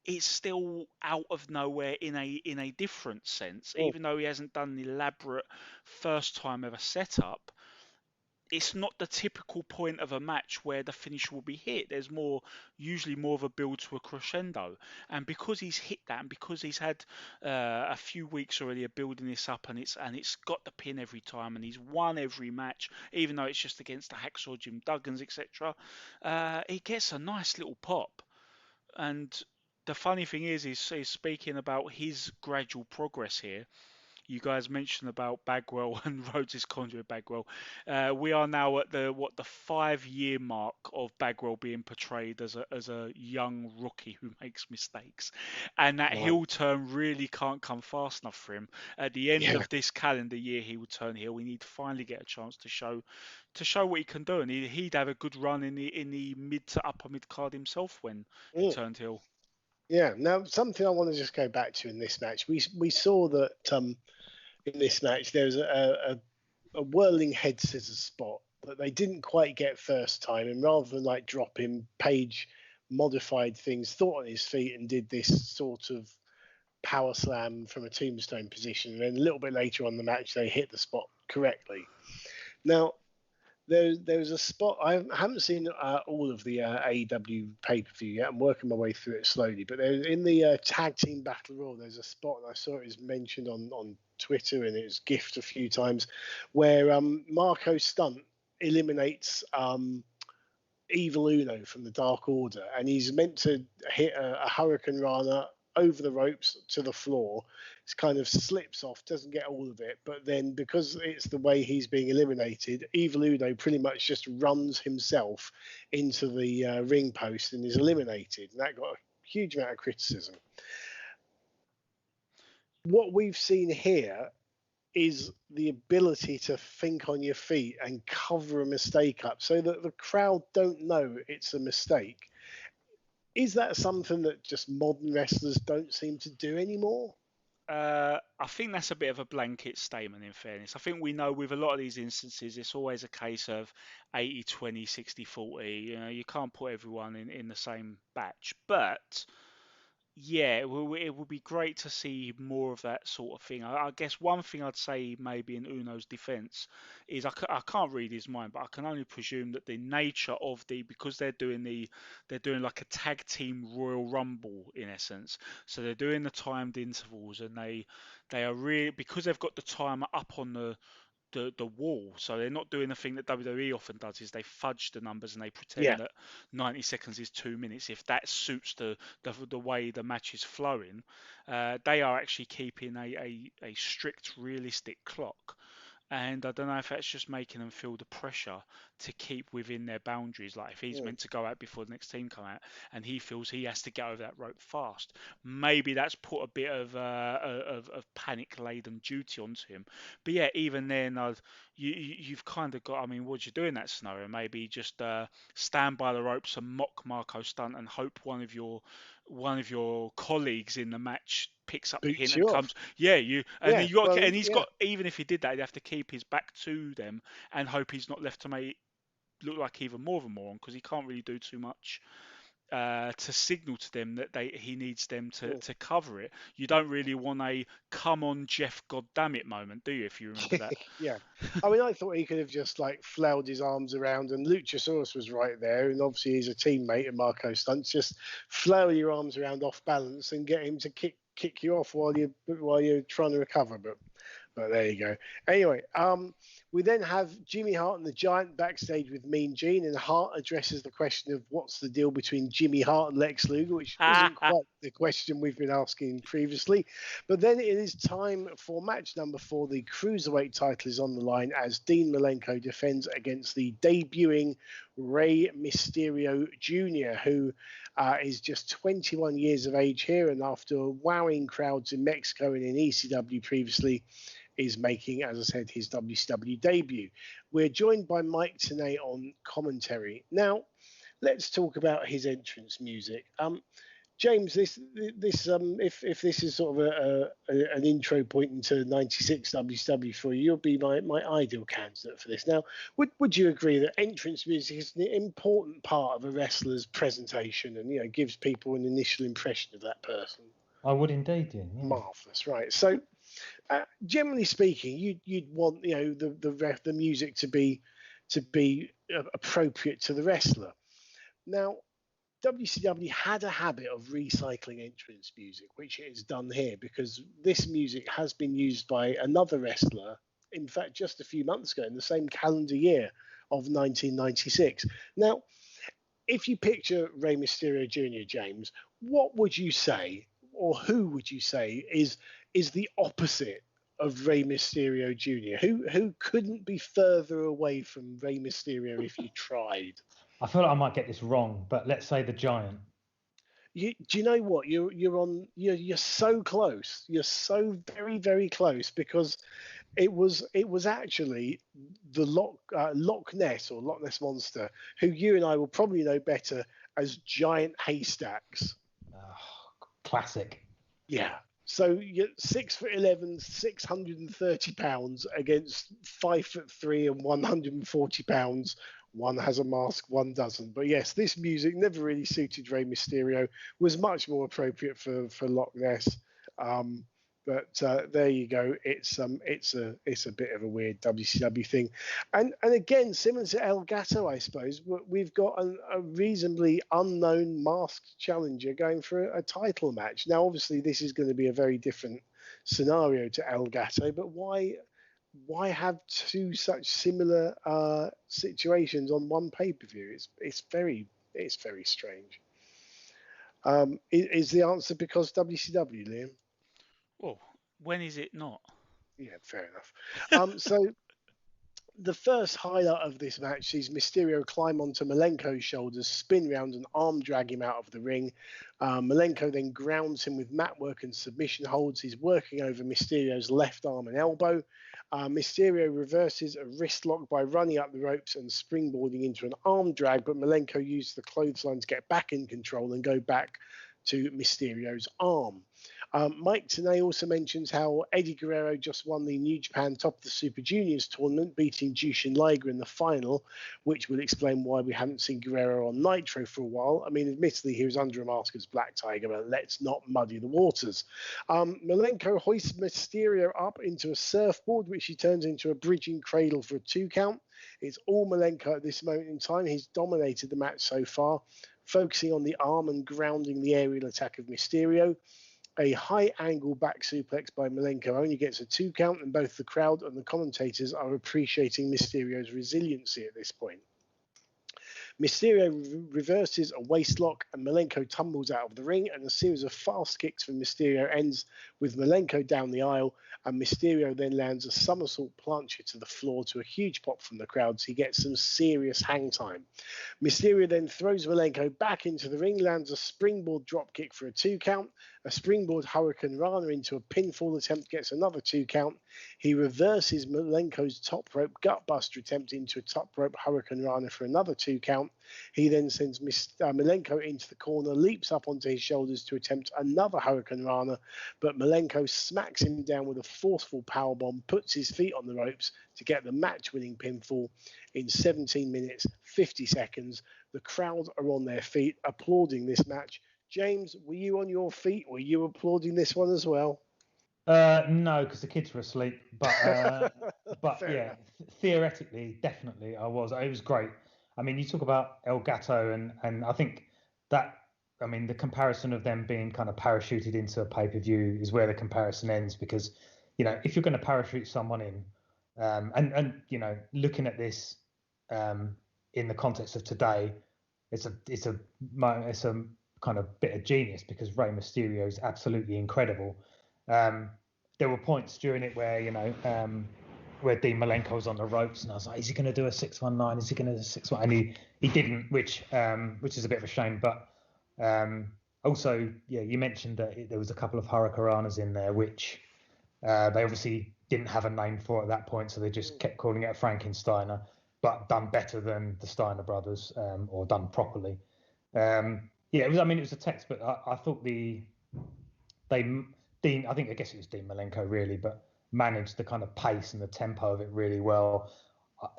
It's still out of nowhere in a different sense, Mm. even though he hasn't done an elaborate first time ever setup. It's not the typical point of a match where the finish will be hit. There's usually more of a build to a crescendo, and because he's hit that, and because he's had a few weeks already of building this up, and it's got the pin every time, and he's won every match, even though it's just against the Hacksaw Jim Duggans, etc. He gets a nice little pop, and the funny thing is speaking about his gradual progress here. You guys mentioned about Bagwell and Rhodes' conduit Bagwell. We are now at the 5-year mark of Bagwell being portrayed as a young rookie who makes mistakes, and that Right. heel turn really can't come fast enough for him. At the end Yeah. of this calendar year, he will turn heel. We need to finally get a chance to show what he can do, and he'd have a good run in the mid to upper mid card himself when he Mm. turned heel. Yeah. Now, something I want to just go back to in this match, we saw that in this match there was a whirling head scissors spot that they didn't quite get first time, and rather than like drop him, Page modified things, thought on his feet, and did this sort of power slam from a tombstone position. And then a little bit later on the match, they hit the spot correctly. Now, there's a spot. I haven't seen all of the AEW pay-per-view yet. I'm working my way through it slowly. But in the tag team battle royal, there's a spot, and I saw it was mentioned on Twitter, and it was gifted a few times, where Marco Stunt eliminates Evil Uno from the Dark Order, and he's meant to hit a Hurricane Rana over the ropes to the floor. It kind of slips off, doesn't get all of it, but then because it's the way he's being eliminated, Evil Uno pretty much just runs himself into the ring post and is eliminated, and that got a huge amount of criticism. What we've seen here is the ability to think on your feet and cover a mistake up so that the crowd don't know it's a mistake. Is that something that just modern wrestlers don't seem to do anymore? I think that's a bit of a blanket statement, in fairness. I think we know with a lot of these instances, it's always a case of 80-20, 60-40. You can't put everyone in the same batch. But yeah, it would be great to see more of that sort of thing. I guess one thing I'd say maybe in Uno's defense is I can't read his mind, but I can only presume that the nature of because they're doing like a tag team Royal Rumble in essence. So they're doing the timed intervals, and they are really, because they've got the timer up on the wall, so they're not doing the thing that WWE often does, is they fudge the numbers and they pretend that 90 seconds is 2 minutes if that suits the way the match is flowing. They are actually keeping a strict realistic clock, and I don't know if that's just making them feel the pressure to keep within their boundaries. Like if he's meant to go out before the next team come out, and he feels he has to get over that rope fast, maybe that's put a bit of panic-laden duty onto him. But yeah, even then, you've kind of got. I mean, what you do in that scenario? Maybe just stand by the ropes and mock Marco Stunt, and hope one of your colleagues in the match picks up the hint and comes. Then you got, and he's got. Even if he did that, he'd have to keep his back to them and hope he's not left to make look like even more of a moron, because he can't really do too much to signal to them that he needs them to cover it. You don't really want a "come on, Jeff, goddammit" moment, do you? If you remember that. Yeah. I mean, I thought he could have just like flailed his arms around, and Luchasaurus was right there, and obviously he's a teammate of Marco Stunt's. Just flail your arms around off balance and get him to kick you off while you're trying to recover. But there you go. Anyway, we then have Jimmy Hart and the Giant backstage with Mean Gene, and Hart addresses the question of what's the deal between Jimmy Hart and Lex Luger, which isn't quite the question we've been asking previously. But then it is time for match number 4. The Cruiserweight title is on the line as Dean Malenko defends against the debuting Rey Mysterio Jr., who is just 21 years of age here, and after wowing crowds in Mexico and in ECW previously, is making, as I said, his WCW debut. We're joined by Mike Tenay on commentary. Now, let's talk about his entrance music. James, if this is sort of an intro point into '96 WCW for you, you'll be my ideal candidate for this. Now, would you agree that entrance music is an important part of a wrestler's presentation and gives people an initial impression of that person? I would indeed, yeah. Marvelous, right? So, generally speaking, you'd want the music to be appropriate to the wrestler. Now, WCW had a habit of recycling entrance music, which it has done here, because this music has been used by another wrestler, in fact, just a few months ago in the same calendar year of 1996. Now, if you picture Rey Mysterio Jr., James, what would you say, or who would you say is the opposite of Rey Mysterio Jr.? Who couldn't be further away from Rey Mysterio if you tried? I feel like I might get this wrong, but let's say the Giant. Do you know what? You're so close. You're so very, very close, because it was actually the Loch Ness or Loch Ness Monster, who you and I will probably know better as Giant Haystacks. Oh, classic. Yeah. So you're 6'11", 630 pounds against 5'3" and 140 pounds. One has a mask, one doesn't. But yes, this music never really suited Rey Mysterio. Was much more appropriate for Loch Ness. But there you go. It's a bit of a weird WCW thing, and again, similar to El Gato, I suppose, we've got a reasonably unknown masked challenger going for a title match. Now, obviously, this is going to be a very different scenario to El Gato, but why have two such similar situations on one pay-per-view? It's very strange. Is the answer because WCW, Liam? Well, when is it not? Yeah, fair enough. So the first highlight of this match sees Mysterio climb onto Malenko's shoulders, spin round and arm drag him out of the ring. Malenko then grounds him with mat work and submission holds. He's working over Mysterio's left arm and elbow. Mysterio reverses a wrist lock by running up the ropes and springboarding into an arm drag, but Malenko used the clothesline to get back in control and go back to Mysterio's arm. Mike Tenay also mentions how Eddie Guerrero just won the New Japan Top of the Super Juniors tournament, beating Jushin Liger in the final, which will explain why we haven't seen Guerrero on Nitro for a while. I mean, admittedly, he was under a mask as Black Tiger, but let's not muddy the waters. Malenko hoists Mysterio up into a surfboard, which he turns into a bridging cradle for a 2 count. It's all Malenko at this moment in time. He's dominated the match so far, focusing on the arm and grounding the aerial attack of Mysterio. A high-angle back suplex by Malenko only gets a 2 count, and both the crowd and the commentators are appreciating Mysterio's resiliency at this point. Mysterio reverses a waistlock, and Malenko tumbles out of the ring, and a series of fast kicks from Mysterio ends with Malenko down the aisle, and Mysterio then lands a somersault plancha to the floor to a huge pop from the crowd, so he gets some serious hang time. Mysterio then throws Malenko back into the ring, lands a springboard drop kick for a 2 count, a springboard Hurricane Rana into a pinfall attempt gets another 2 count. He reverses Malenko's top rope gutbuster attempt into a top rope Hurricane Rana for another 2 count. He then sends Malenko into the corner, leaps up onto his shoulders to attempt another Hurricane Rana, but Malenko smacks him down with a forceful powerbomb, puts his feet on the ropes to get the match-winning pinfall in 17 minutes, 50 seconds. The crowd are on their feet, applauding this match. James, were you on your feet? Were you applauding this one as well? No, because the kids were asleep. But yeah, theoretically, definitely, I was. It was great. I mean, you talk about El Gato, and I think that, I mean, the comparison of them being kind of parachuted into a pay-per-view is where the comparison ends, because, if you're going to parachute someone in, and looking at this in the context of today, it's a kind of bit of genius, because Rey Mysterio is absolutely incredible. There were points during it where where Dean Malenko was on the ropes, and I was like, is he going to do a 619? Is he going to do a 619? And he didn't, which is a bit of a shame. But also, yeah, you mentioned that there was a couple of Hurricanranas in there, which they obviously didn't have a name for at that point, so they just kept calling it a Frankensteiner, but done better than the Steiner brothers, or done properly. It was. I mean, it was a textbook. I thought Dean. I guess it was Dean Malenko really, but managed the kind of pace and the tempo of it really well.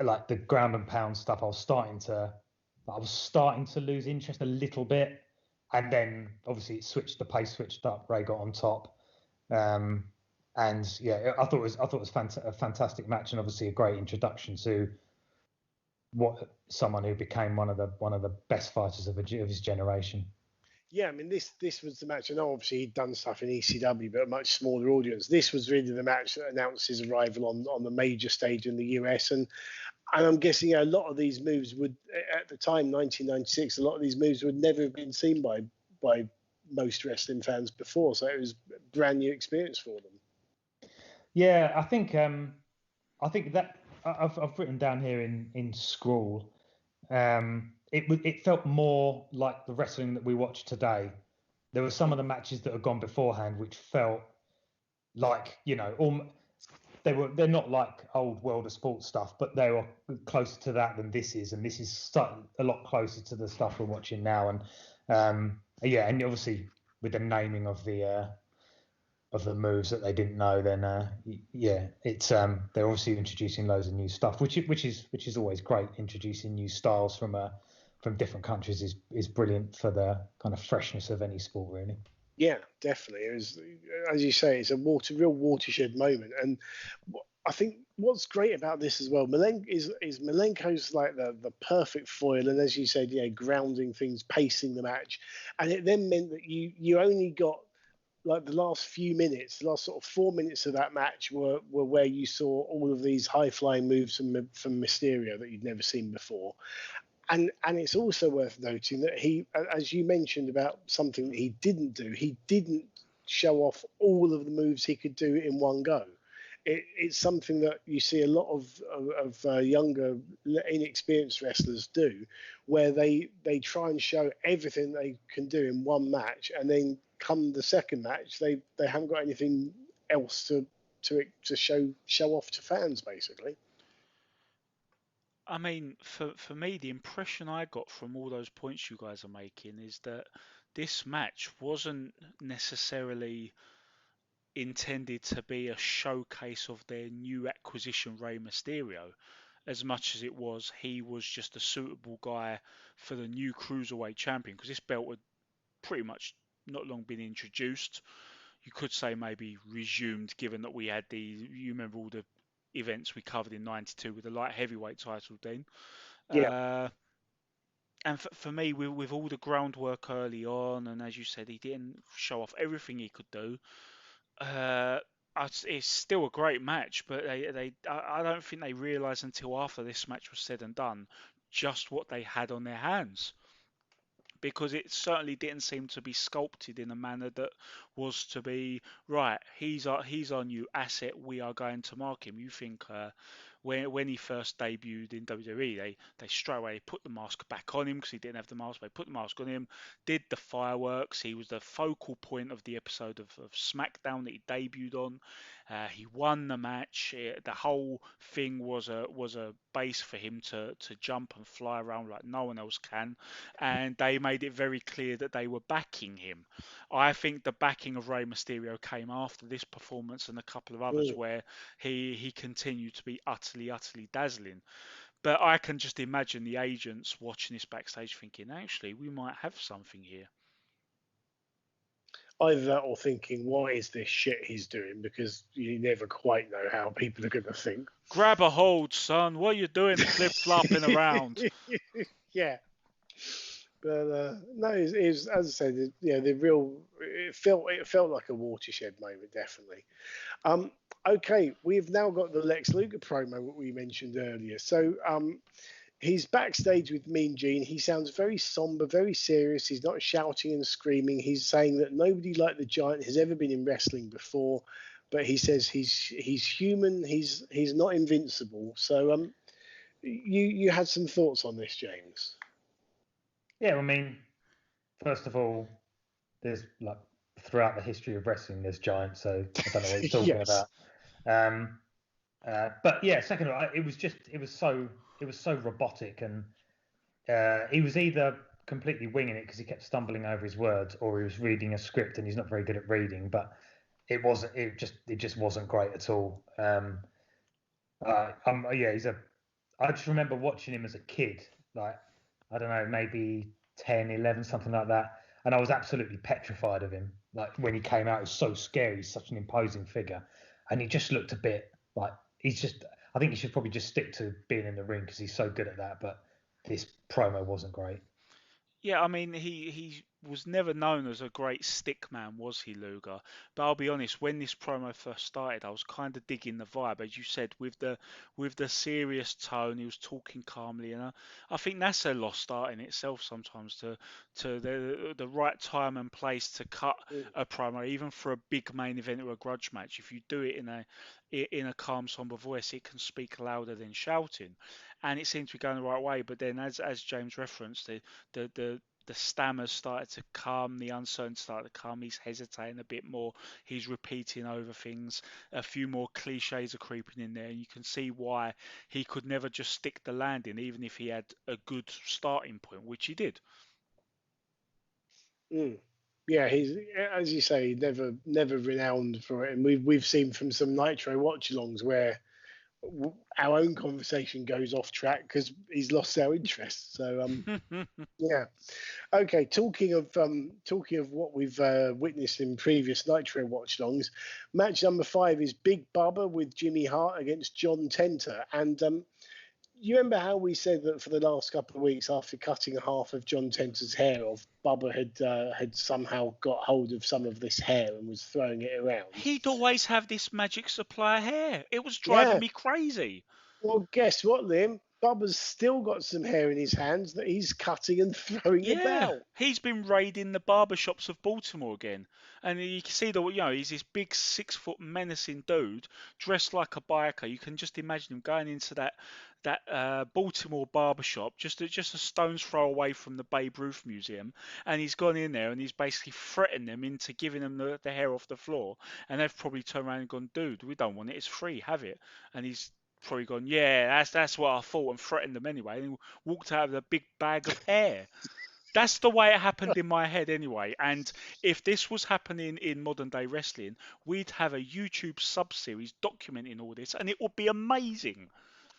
Like the ground and pound stuff, I was starting to lose interest a little bit, and then obviously the pace switched up. Ray got on top, and yeah, I thought it was a fantastic match, and obviously a great introduction to someone who became one of the best fighters of his generation. Yeah, I mean, this was the match. I know obviously he'd done stuff in ECW, but a much smaller audience. This was really the match that announced his arrival on the major stage in the US. And I'm guessing a lot of these moves would, at the time, 1996, a lot of these moves would never have been seen by most wrestling fans before. So it was a brand new experience for them. Yeah, I think that I've written down here in scroll. It felt more like the wrestling that we watch today. There were some of the matches that had gone beforehand which felt like, they're not like old World of Sport stuff, but they were closer to that than this is, and this is a lot closer to the stuff we're watching now. And and obviously with the naming of the moves that they didn't know, then it's they're obviously introducing loads of new stuff, which is always great. Introducing new styles from different countries is brilliant for the kind of freshness of any sport, really. Yeah, definitely. It was, as you say, it's a real watershed moment. And I think what's great about this as well, Malenko's like the perfect foil, and as you said, grounding things, pacing the match, and it then meant that you only got like the last few minutes, the last sort of 4 minutes of that match were where you saw all of these high flying moves from Mysterio that you'd never seen before. And it's also worth noting that he, as you mentioned about something that he didn't do, he didn't show off all of the moves he could do in one go. It's something that you see a lot of younger, inexperienced wrestlers do, where they try and show everything they can do in one match, and then come the second match, they haven't got anything else to show off to fans, basically. I mean, for me, the impression I got from all those points you guys are making is that this match wasn't necessarily intended to be a showcase of their new acquisition, Rey Mysterio, as much as it was he was just a suitable guy for the new Cruiserweight champion, because this belt had pretty much not long been introduced. You could say maybe resumed, given that we had you remember all the events we covered in '92 with the light heavyweight title, Dean. Yeah. And for me, with all the groundwork early on, and as you said, he didn't show off everything he could do. It's still a great match, but I don't think they realised until after this match was said and done just what they had on their hands, because it certainly didn't seem to be sculpted in a manner that was to be right. He's our new asset. We are going to mark him. You think when he first debuted in WWE, they straight away put the mask back on him because he didn't have the mask. They put the mask on him, did the fireworks. He was the focal point of the episode of SmackDown that he debuted on. He won the match. The whole thing was a base for him to jump and fly around like no one else can, and they made it very clear that they were backing him. I think the backing of Rey Mysterio came after this performance and a couple of others where he continued to be utterly dazzling. But I can just imagine the agents watching this backstage thinking, actually, we might have something here. Either that or thinking, what is this shit he's doing? Because you never quite know how people are going to think. Grab a hold, son. What are you doing flip-flopping around? Yeah. But no, it was, as I said, it felt like a watershed moment, definitely. Okay, we've now got the Lex Luger promo that we mentioned earlier. So he's backstage with Mean Gene. He sounds very somber, very serious. He's not shouting and screaming. He's saying that nobody like the Giant has ever been in wrestling before, but he says he's human. He's not invincible. So you had some thoughts on this, James? Yeah, I mean, first of all, there's like throughout the history of wrestling, there's giants. So I don't know what you're talking about. But yeah, second of all, it was so robotic, and he was either completely winging it because he kept stumbling over his words, or he was reading a script and he's not very good at reading. But it just wasn't great at all. I just remember watching him as a kid, like, I don't know, maybe 10, 11, something like that. And I was absolutely petrified of him. Like, when he came out, it was so scary. He's such an imposing figure. And he just looked a bit like, I think he should probably just stick to being in the ring because he's so good at that. But this promo wasn't great. Yeah, I mean, he was never known as a great stick man, was he, Luger? But I'll be honest, when this promo first started, I was kind of digging the vibe, as you said, with the serious tone. He was talking calmly, and I think that's a lost art in itself sometimes, to the right time and place to cut a promo, even for a big main event or a grudge match. If you do it in a calm, somber voice, it can speak louder than shouting, and it seems to be going the right way. But then, as James referenced, the stammers started to come, the uncertainty started to come. He's hesitating a bit more. He's repeating over things. A few more cliches are creeping in there, and you can see why he could never just stick the landing, even if he had a good starting point, which he did. Yeah, he's, as you say, never renowned for it, and we've seen from some Nitro Watchalongs where our own conversation goes off track because he's lost our interest. So yeah. Okay, talking of what we've witnessed in previous Nitro Watchalongs, match number 5 is Big Bubba with Jimmy Hart against John Tenter. And you remember how we said that for the last couple of weeks, after cutting half of John Tenter's hair off, Bubba had somehow got hold of some of this hair and was throwing it around. He'd always have this magic supply of hair. It was driving me crazy. Well, guess what, Liam? Bubba's still got some hair in his hands that he's cutting and throwing about. He's been raiding the barbershops of Baltimore again. And you can see he's this big 6-foot menacing dude dressed like a biker. You can just imagine him going into that Baltimore barbershop just a stone's throw away from the Babe Ruth Museum, and he's gone in there and he's basically threatened them into giving them the hair off the floor, and they've probably turned around and gone, dude, we don't want it, it's free, have it. And he's probably gone, yeah, that's what I thought, and threatened them anyway, and walked out with a big bag of hair. That's the way it happened in my head anyway. And if this was happening in modern day wrestling, we'd have a YouTube sub-series documenting all this, and it would be amazing.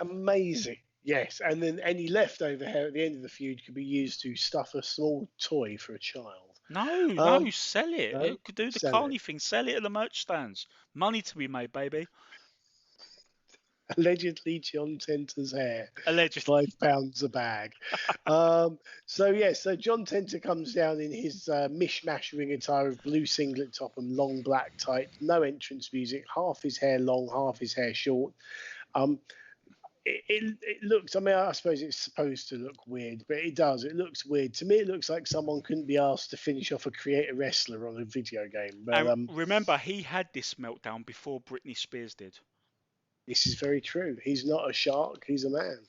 Amazing. Yes, and then any leftover hair at the end of the feud could be used to stuff a small toy for a child. No, sell it. You could do the Carney thing. Sell it at the merch stands. Money to be made, baby. Allegedly, John Tenter's hair. Allegedly. £5 a bag. So John Tenter comes down in his mishmash ring attire of blue singlet top and long black tight, no entrance music, half his hair long, half his hair short. It looks, I mean, I suppose it's supposed to look weird, but it does. It looks weird. To me, it looks like someone couldn't be asked to finish off a create a wrestler on a video game. But, remember, he had this meltdown before Britney Spears did. This is very true. He's not a shark. He's a man.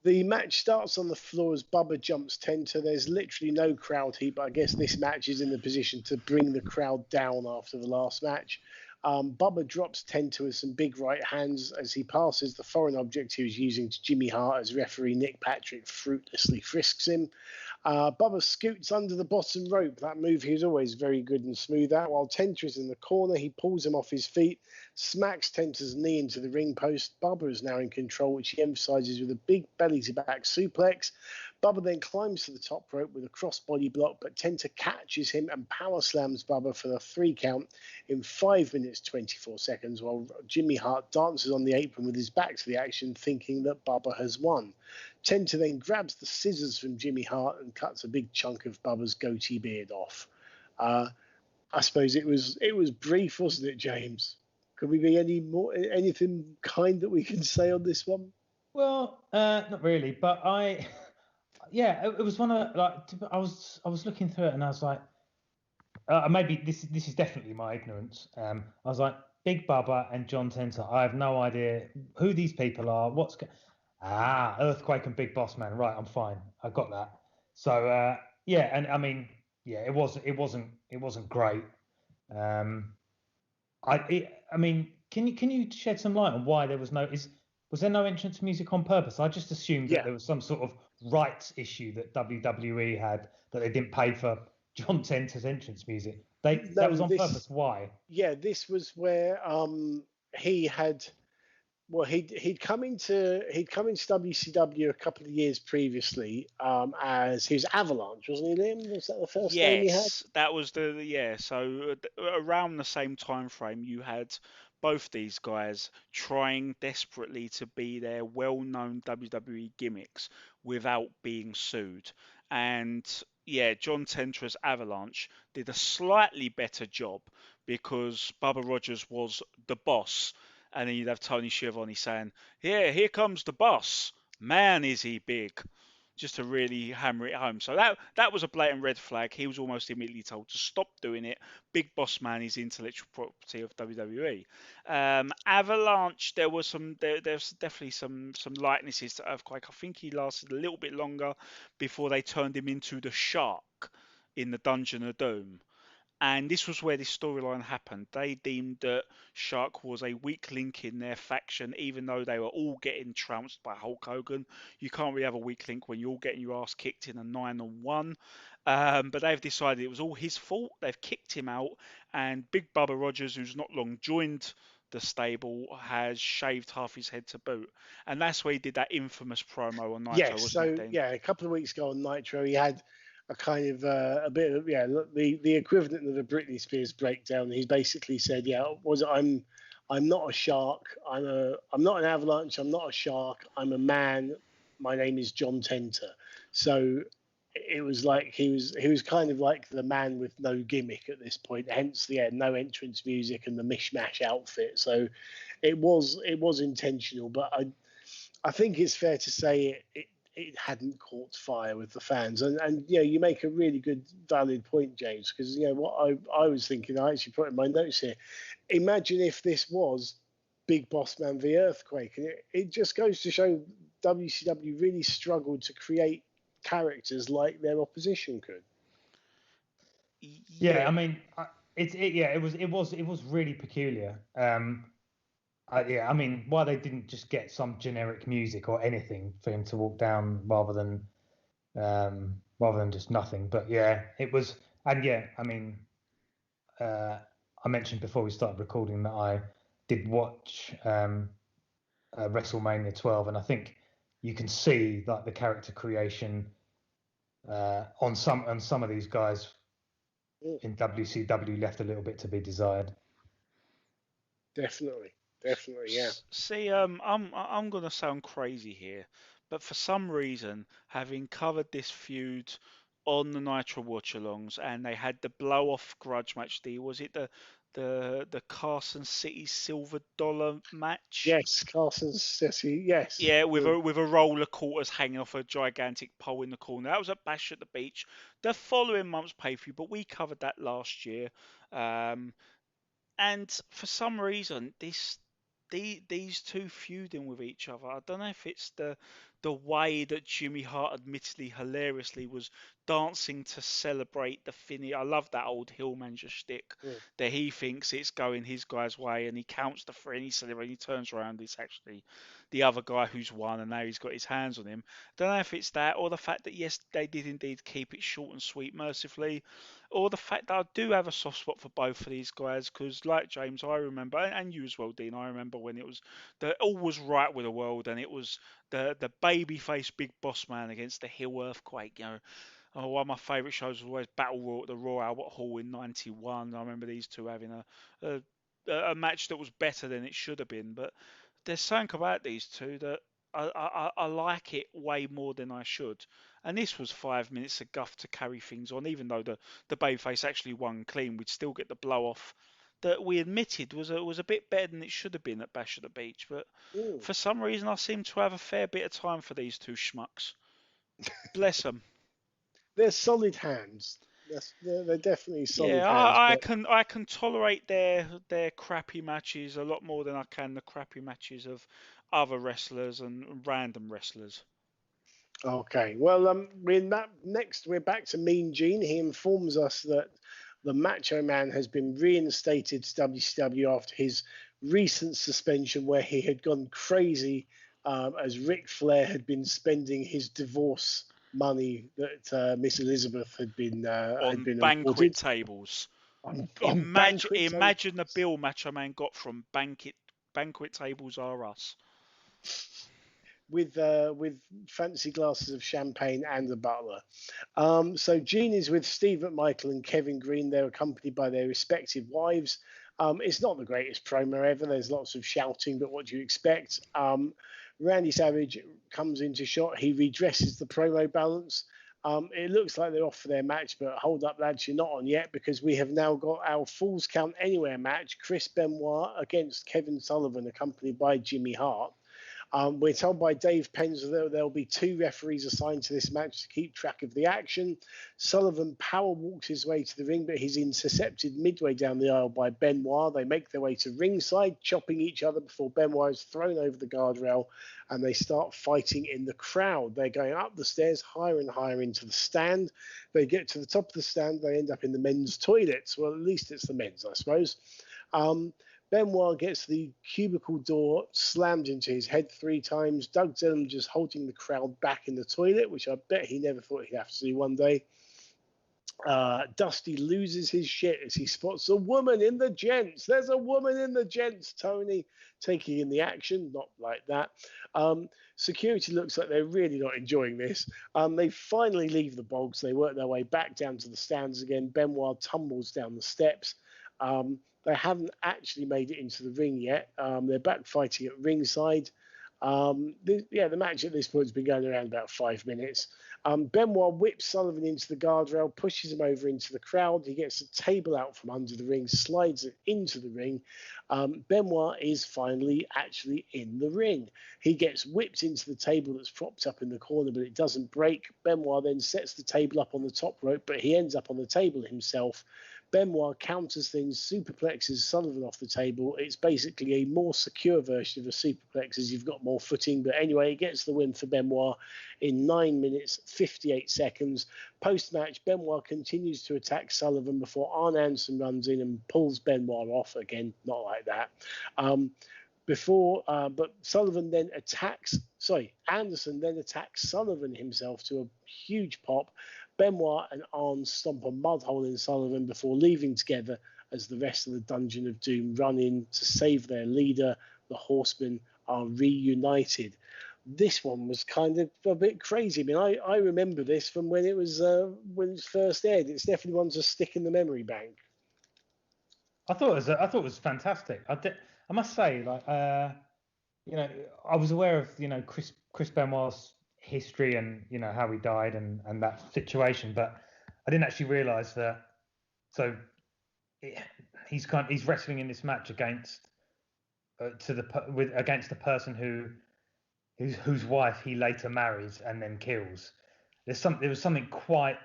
The match starts on the floor as Bubba jumps Tenter. There's literally no crowd heat, but I guess this match is in the position to bring the crowd down after the last match. Bubba drops Tenter with some big right hands as he passes the foreign object he was using to Jimmy Hart as referee Nick Patrick fruitlessly frisks him. Bubba scoots under the bottom rope. That move he was always very good and smooth at. While Tenter is in the corner, he pulls him off his feet, smacks Tenter's knee into the ring post. Bubba is now in control, which he emphasizes with a big belly-to-back suplex. Bubba then climbs to the top rope with a crossbody block, but Tenter catches him and power slams Bubba for the 3 count in 5 minutes 24 seconds, while Jimmy Hart dances on the apron with his back to the action, thinking that Bubba has won. Tenter then grabs the scissors from Jimmy Hart and cuts a big chunk of Bubba's goatee beard off. I suppose it was brief, wasn't it, James? Could we be anything kind that we can say on this one? Well, not really, but it was one of, like, I was looking through it and I was like, maybe this is definitely my ignorance. I was like, Big Bubba and John Tenter. I have no idea who these people are. Earthquake and Big Boss Man. Right, I'm fine. I got that. So and I mean, it wasn't great. I mean, can you shed some light on why there was was there no entrance music on purpose? I just assumed that there was some sort of rights issue that WWE had, that they didn't pay for John Tenter's entrance music. That was on purpose. Why? Yeah, this was where he had. Well, he'd come into WCW a couple of years previously as he was Avalanche, wasn't he, Liam? Was that the first name he had? Yes, that was So around the same time frame, you had both these guys trying desperately to be their well-known WWE gimmicks without being sued. And yeah, John Tenter's Avalanche did a slightly better job because Bubba Rogers was the boss. And then you'd have Tony Schiavone saying, "Yeah, here comes the boss. Man, is he big." Just to really hammer it home. So that was a blatant red flag. He was almost immediately told to stop doing it. Big Boss Man is intellectual property of WWE. Avalanche, there's definitely some likenesses to Earthquake. I think he lasted a little bit longer before they turned him into the Shark in the Dungeon of Doom. And this was where this storyline happened. They deemed that Shark was a weak link in their faction, even though they were all getting trounced by Hulk Hogan. You can't really have a weak link when you're all getting your ass kicked in a 9-on-1. But they've decided it was all his fault. They've kicked him out. And Big Bubba Rogers, who's not long joined the stable, has shaved half his head to boot. And that's where he did that infamous promo on Nitro. Yes, a couple of weeks ago on Nitro, he had a kind of a bit of the equivalent of the Britney Spears breakdown. He basically said, I'm not a shark, I'm not an avalanche, I'm not a shark, I'm a man, my name is John Tenter. So it was like he was kind of like the man with no gimmick at this point, hence no entrance music and the mishmash outfit. So it was intentional, but I think it's fair to say it hadn't caught fire with the fans. And you make a really good, valid point, James, because what I was thinking, I actually put in my notes here. Imagine if this was Big Boss Man v Earthquake, and it just goes to show WCW really struggled to create characters like their opposition could. Yeah, I mean, it was really peculiar. I mean, why they didn't just get some generic music or anything for him to walk down rather than just nothing. But yeah, it was, and yeah, I mean, I mentioned before we started recording that I did watch WrestleMania 12, and I think you can see like the character creation on some of these guys in WCW left a little bit to be desired. Definitely, yeah. See, I'm gonna sound crazy here, but for some reason, having covered this feud on the Nitro Watchalongs, and they had the blow off grudge match. Was it the Carson City Silver Dollar match? Yes, Carson City. Yes. Yeah, with a roller quarters hanging off a gigantic pole in the corner. That was at Bash at the Beach. The following month's pay-per-view, but we covered that last year. And for some reason, these two feuding with each other. I don't know if it's the way that Jimmy Hart, admittedly hilariously, was dancing to celebrate the finish. I love that old Hillmanager shtick that he thinks it's going his guy's way, and he counts the three and he celebrates. He turns around, it's actually the other guy who's won, and now he's got his hands on him. Don't know if it's that, or the fact that yes, they did indeed keep it short and sweet, mercifully, or the fact that I do have a soft spot for both of these guys, because like James, I remember, and you as well, Dean, I remember when it was all was right with the world, and it was the babyface Big Boss Man against the heel Earthquake. One of my favourite shows was always Battle Royal at the Royal Albert Hall in '91. I remember these two having a match that was better than it should have been. But there's something about these two that I like it way more than I should. And this was 5 minutes of guff to carry things on. Even though the babyface actually won clean, we'd still get the blow off that we admitted was a bit better than it should have been at Bash at the Beach. But for some reason, I seem to have a fair bit of time for these two schmucks. Bless them. They're solid hands. They're definitely solid hands. Yeah, I can tolerate their crappy matches a lot more than I can the crappy matches of other wrestlers and random wrestlers. Okay, well, we're back to Mean Gene. He informs us that the Macho Man has been reinstated to WCW after his recent suspension where he had gone crazy as Ric Flair had been spending his divorce money that Miss Elizabeth had been banquet awarded. tables. On Imagine the bill Macho Man got from banquet tables are us. With fancy glasses of champagne and a butler. So Gene is with Steve McMichael and Kevin Green. They're accompanied by their respective wives. It's not the greatest promo ever. There's lots of shouting, but what do you expect? Randy Savage comes into shot. He redresses the promo balance. It looks like they're off for their match, but hold up, lads, you're not on yet, because we have now got our Falls Count Anywhere match. Chris Benoit against Kevin Sullivan, accompanied by Jimmy Hart. We're told by Dave Penz that there'll be 2 referees assigned to this match to keep track of the action. Sullivan power walks his way to the ring, but he's intercepted midway down the aisle by Benoit. They make their way to ringside, chopping each other before Benoit is thrown over the guardrail, and they start fighting in the crowd. They're going up the stairs higher and higher into the stand. They get to the top of the stand. They end up in the men's toilets. Well, at least it's the men's, I suppose. Benoit gets the cubicle door slammed into his head 3 times. Doug Dillon just holding the crowd back in the toilet, which I bet he never thought he'd have to do one day. Dusty loses his shit as he spots a woman in the gents. There's a woman in the gents, Tony, taking in the action. Not like that. Security looks like they're really not enjoying this. They finally leave the bogs. They work their way back down to the stands again. Benoit tumbles down the steps. They haven't actually made it into the ring yet. They're back fighting at ringside. The match at this point has been going around about 5 minutes. Benoit whips Sullivan into the guardrail, pushes him over into the crowd. He gets a table out from under the ring, slides it into the ring. Benoit is finally actually in the ring. He gets whipped into the table that's propped up in the corner, but it doesn't break. Benoit then sets the table up on the top rope, but he ends up on the table himself. Benoit counters things, superplexes Sullivan off the table. It's basically a more secure version of a superplex, as you've got more footing. But anyway, he gets the win for Benoit in 9 minutes, 58 seconds. Post-match, Benoit continues to attack Sullivan before Arn Anderson runs in and pulls Benoit off. Again, not like that. But Sullivan then Anderson then attacks Sullivan himself to a huge pop. Benoit and Arn stomp a mud hole in Sullivan before leaving together as the rest of the Dungeon of Doom run in to save their leader. The Horsemen are reunited. This one was kind of a bit crazy. I mean, I remember this from when it was first aired. It's definitely one to stick in the memory bank. I thought it was fantastic. I must say, I was aware of Chris Benoit's history and how he died and that situation, but I didn't actually realise that. So he's wrestling in this match against the person whose wife he later marries and then kills. There was something quite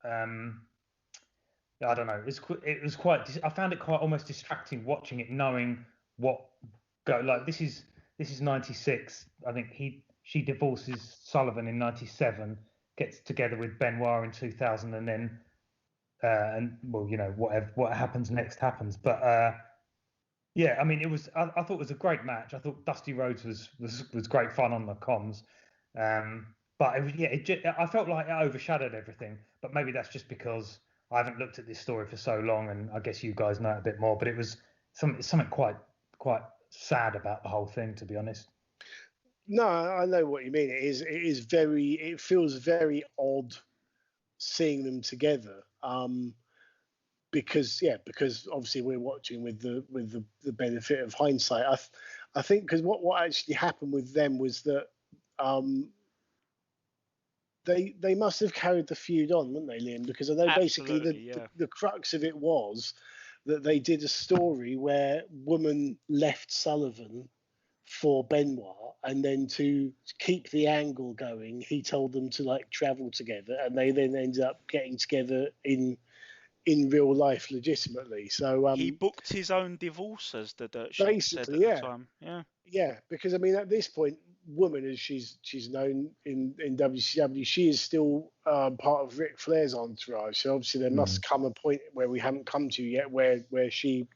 I don't know. It was quite. I found it quite almost distracting watching it, knowing what this is 96. I think she divorces Sullivan in 97, gets together with Benoit in 2000, and then what happens next happens. But I mean, it was. I thought it was a great match. I thought Dusty Rhodes was great fun on the comms. But I felt like it overshadowed everything. But maybe that's just because I haven't looked at this story for so long, and I guess you guys know it a bit more. But it was something quite sad about the whole thing, to be honest. No, I know what you mean. It feels very odd seeing them together. Because obviously we're watching with the benefit of hindsight. I think because what actually happened with them was that they must have carried the feud on, wouldn't they, Liam? Because I know basically the crux of it was that they did a story where woman left Sullivan for Benoit, and then to keep the angle going, he told them to travel together, and they then ended up getting together in real life legitimately. So he booked his own divorce, as the dirt sheet said at the time. Yeah, because I mean at this point, woman, as she's known in WCW, she is still part of Ric Flair's entourage. So obviously there must come a point where we haven't come to yet, where she's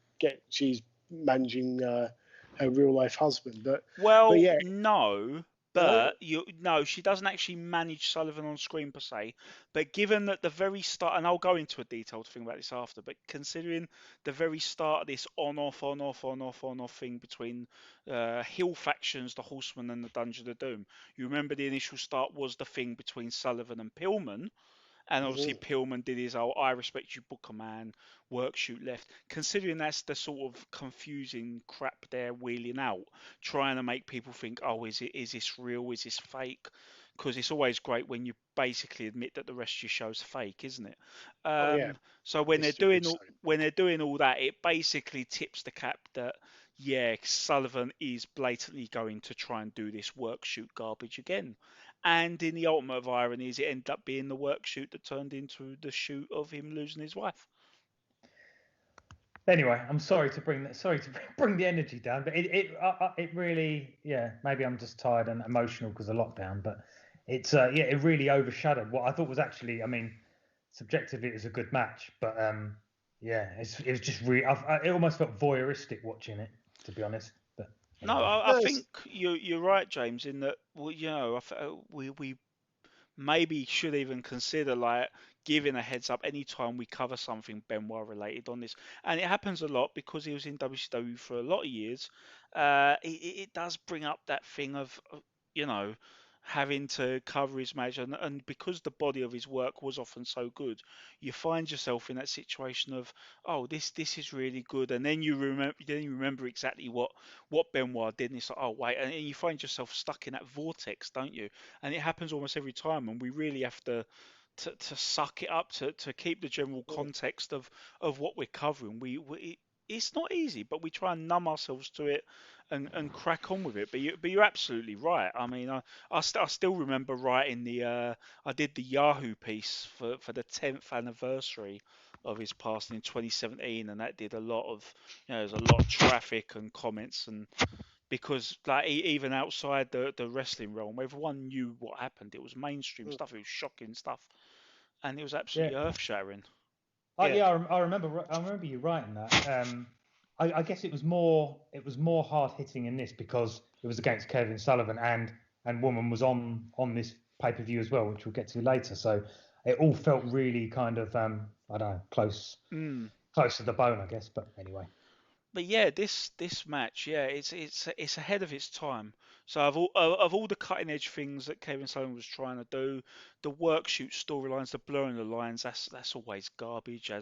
managing her real life husband. But Well, yeah, no, no, but no, she doesn't actually manage Sullivan on screen per se. But given that the very start, and I'll go into a detailed thing about this after, but considering the very start of this on-off thing between hill factions, the Horsemen and the Dungeon of Doom, you remember the initial start was the thing between Sullivan and Pillman. And obviously Pillman did his whole "I respect you, Booker man" work shoot left. Considering that's the sort of confusing crap they're wheeling out, trying to make people think, oh, is this real? Is this fake? Because it's always great when you basically admit that the rest of your show's fake, isn't it? oh yeah, So when it's they're a doing good sign. when they're doing all that, it basically tips the cap that yeah, Sullivan is blatantly going to try and do this work shoot garbage again. And in the ultimate of ironies, it ended up being the work shoot that turned into the shoot of him losing his wife. Anyway, I'm sorry to bring bring the energy down, but it really, yeah, maybe I'm just tired and emotional because of lockdown, but it's yeah, it really overshadowed what I thought was actually, I mean, subjectively it was a good match, but yeah, it was just really, it almost felt voyeuristic watching it, to be honest. But No, anyway. I think you're right, James, in that well, you know, we maybe should even consider like giving a heads up anytime we cover something Benoit related on this. And it happens a lot because he was in WCW for a lot of years. It does bring up that thing of, you know, having to cover his match, and because the body of his work was often so good, you find yourself in that situation of, oh, this is really good, and then you remember exactly what Benoit did, and it's like, oh wait, and you find yourself stuck in that vortex, don't you? And it happens almost every time, and we really have to suck it up to keep the general context of what we're covering. It's not easy, but we try and numb ourselves to it and crack on with it. But you're absolutely right. I mean, I still remember writing I did the Yahoo piece for the 10th anniversary of his passing in 2017, and that did a lot of, you know, there's a lot of traffic and comments, and because like even outside the wrestling realm, everyone knew what happened. It was mainstream stuff. It was shocking stuff, and it was Yeah, absolutely earth shattering. yeah, I remember you writing that. I guess it was more hard hitting in this because it was against Kevin Sullivan, and Woman was on this pay per view as well, which we'll get to later. So it all felt really kind of I don't know, close to the bone, I guess. But anyway. But yeah, this match, yeah, it's ahead of its time. So of all the cutting edge things that Kevin Sullivan was trying to do, the work shoot storylines, the blurring the lines, that's always garbage.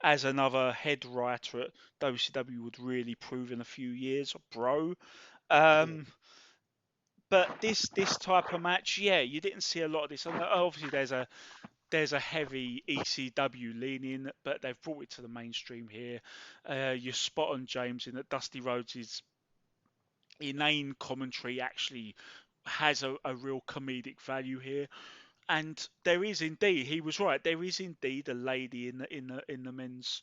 As another head writer at WCW would really prove in a few years, bro. Um, but this type of match, yeah, you didn't see a lot of this. And obviously, there's a heavy ECW leaning, but they've brought it to the mainstream here. You're spot on, James, in that Dusty Rhodes' inane commentary actually has a real comedic value here. And there is indeed, he was right. There is indeed a lady in the men's.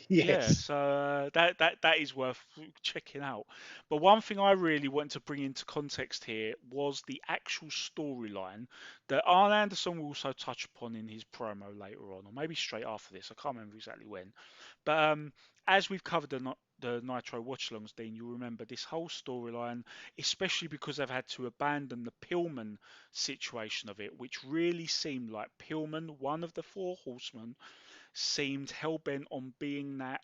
Yeah, Yes. so that is worth checking out. But one thing I really wanted to bring into context here was the actual storyline that Arn Anderson will also touch upon in his promo later on, or maybe straight after this. I can't remember exactly when. But as we've covered the Nitro Watchalongs, Dean, you'll remember this whole storyline, especially because they've had to abandon the Pillman situation of it, which really seemed like Pillman, one of the four horsemen, seemed hell bent on being that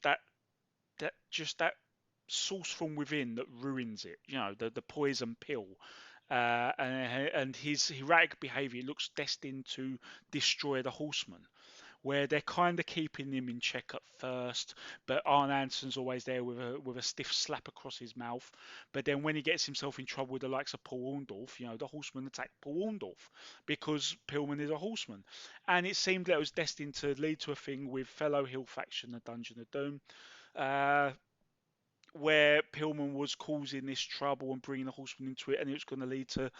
that source from within that ruins it. You know, the poison pill. And his erratic behaviour looks destined to destroy the horseman. Where they're kind of keeping him in check at first, but Arn Anderson's always there with a stiff slap across his mouth. But then when he gets himself in trouble with the likes of Paul Orndorff, you know, the horseman attack Paul Orndorff because Pillman is a horseman. And it seemed that it was destined to lead to a thing with fellow Hill faction, the Dungeon of Doom, where Pillman was causing this trouble and bringing the horseman into it, and it was going to lead to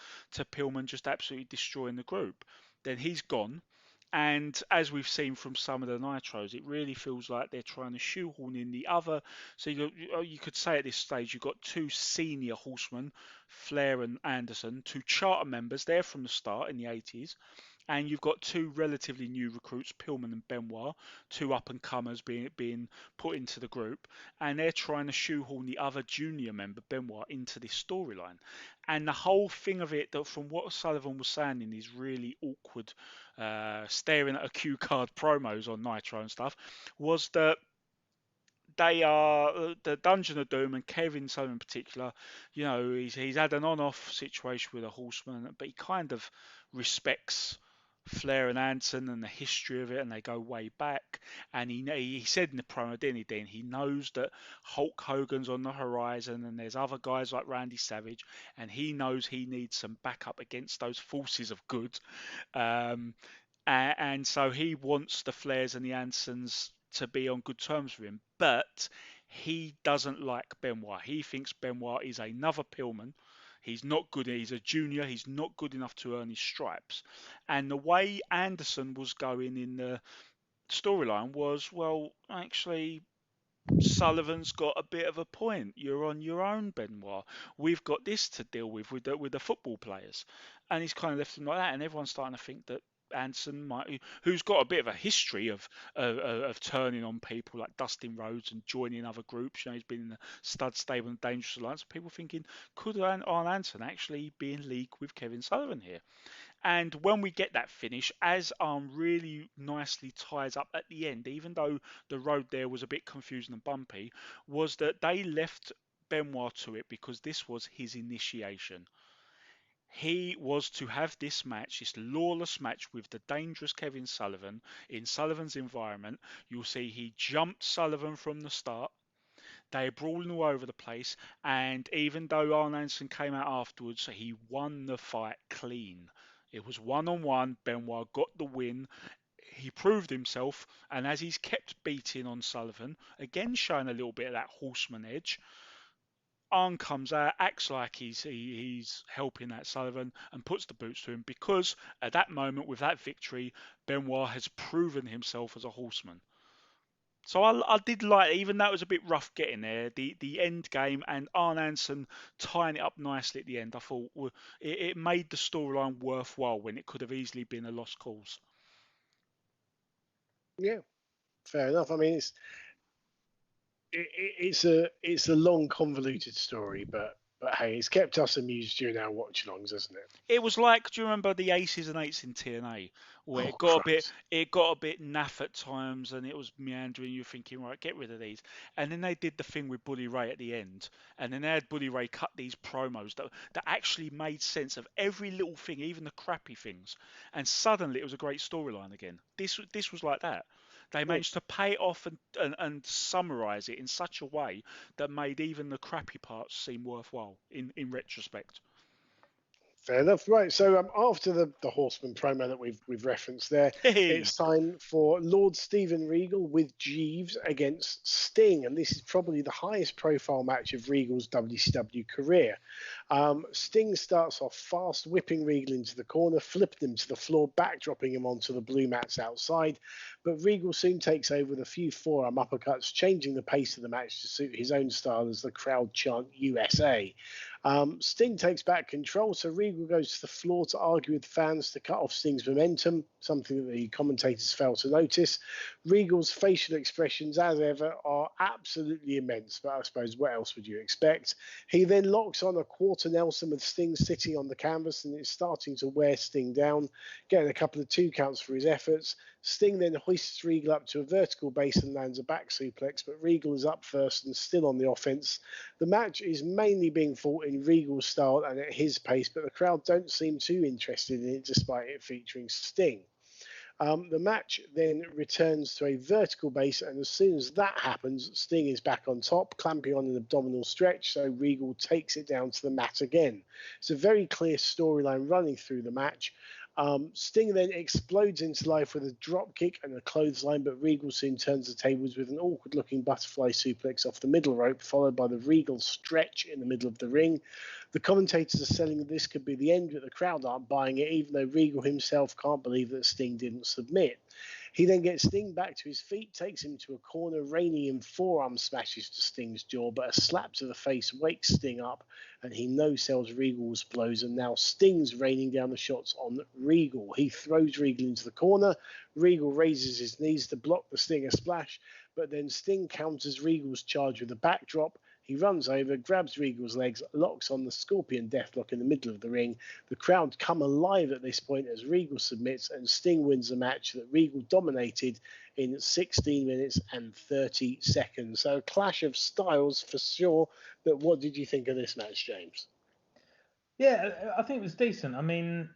Pillman just absolutely destroying the group. Then he's gone. And as we've seen from some of the Nitros, it really feels like they're trying to shoehorn in the other. So you could say at this stage you've got two senior horsemen, Flair and Anderson, two charter members there from the start in the 80s, and you've got two relatively new recruits, Pillman and Benoit, two up-and-comers being put into the group, and they're trying to shoehorn the other junior member, Benoit, into this storyline. And the whole thing of it, that from what Sullivan was saying in these really awkward, staring at a cue card promos on Nitro and stuff, was that they are the Dungeon of Doom, and Kevin Sullivan in particular. You know, he's had an on-off situation with a Horseman, but he kind of respects Flair and Anson and the history of it, and they go way back. And he said in the promo, didn't he, Dean? He knows that Hulk Hogan's on the horizon, and there's other guys like Randy Savage, and he knows he needs some backup against those forces of good. And so he wants the Flairs and the Ansons to be on good terms with him, but he doesn't like Benoit. He thinks Benoit is another Pillman. He's not good. He's a junior. He's not good enough to earn his stripes. And the way Anderson was going in the storyline was, well, actually, Sullivan's got a bit of a point. You're on your own, Benoit. We've got this to deal with the football players. And he's kind of left him like that, and everyone's starting to think that Anson who's got a bit of a history of turning on people like Dustin Rhodes and joining other groups. You know, he's been in the Stud Stable and Dangerous Alliance. People thinking, could Arn Anson actually be in league with Kevin Sullivan here? And when we get that finish, as really nicely ties up at the end, even though the road there was a bit confusing and bumpy, was that they left Benoit to it because this was his initiation. He was to have this match, this lawless match with the dangerous Kevin Sullivan in Sullivan's environment. You'll see he jumped Sullivan from the start. They brawling all over the place, and even though Arn Anderson came out afterwards, he won the fight clean. It was one-on-one. Benoit got the win. He proved himself, and as he's kept beating on Sullivan, again showing a little bit of that Horseman edge, Arn comes out, acts like he's helping that Sullivan, and puts the boots to him, because at that moment, with that victory, Benoit has proven himself as a Horseman. So I did like, even though it was a bit rough getting there, the end game and Arn Anderson tying it up nicely at the end, I thought it made the storyline worthwhile when it could have easily been a lost cause. Yeah, fair enough. I mean, it's a long, convoluted story, but hey, it's kept us amused during our watch-alongs, hasn't it? It was like, do you remember the Aces and Eights in TNA, where it got a bit naff at times, and it was meandering. You're thinking, right, get rid of these, and then they did the thing with Bully Ray at the end, and then they had Bully Ray cut these promos that actually made sense of every little thing, even the crappy things, and suddenly it was a great storyline again. This was like that. They managed to pay it off and summarise it in such a way that made even the crappy parts seem worthwhile in retrospect. Fair enough. Right. So after the Horseman promo that we've referenced there, it's time for Lord Steven Regal with Jeeves against Sting, and this is probably the highest profile match of Regal's WCW career. Sting starts off fast, whipping Regal into the corner, flipping him to the floor, backdropping him onto the blue mats outside. But Regal soon takes over with a few forearm uppercuts, changing the pace of the match to suit his own style as the crowd chant USA. Sting takes back control, so Regal goes to the floor to argue with fans to cut off Sting's momentum, something that the commentators fail to notice. Regal's facial expressions, as ever, are absolutely immense, but I suppose what else would you expect? He then locks on a quarter Nelson with Sting sitting on the canvas, and it's starting to wear Sting down, getting a couple of 2 counts for his efforts. Sting then hoists Regal up to a vertical base and lands a back suplex, but Regal is up first and still on the offense. The match is mainly being fought in Regal's style and at his pace, but the crowd don't seem too interested in it despite it featuring Sting. The match then returns to a vertical base, and as soon as that happens, Sting is back on top, clamping on an abdominal stretch, so Regal takes it down to the mat again. It's a very clear storyline running through the match. Sting then explodes into life with a drop kick and a clothesline, but Regal soon turns the tables with an awkward-looking butterfly suplex off the middle rope, followed by the Regal stretch in the middle of the ring. The commentators are selling that this could be the end, but the crowd aren't buying it, even though Regal himself can't believe that Sting didn't submit. He then gets Sting back to his feet, takes him to a corner, reining in forearm smashes to Sting's jaw, but a slap to the face wakes Sting up, and he no-sells Regal's blows, and now Sting's raining down the shots on Regal. He throws Regal into the corner. Regal raises his knees to block the Stinger splash, but then Sting counters Regal's charge with a backdrop. He runs over, grabs Regal's legs, locks on the Scorpion Deathlock in the middle of the ring. The crowd come alive at this point as Regal submits, and Sting wins the match that Regal dominated in 16 minutes and 30 seconds. So a clash of styles for sure. But what did you think of this match, James? Yeah, I think it was decent. I mean,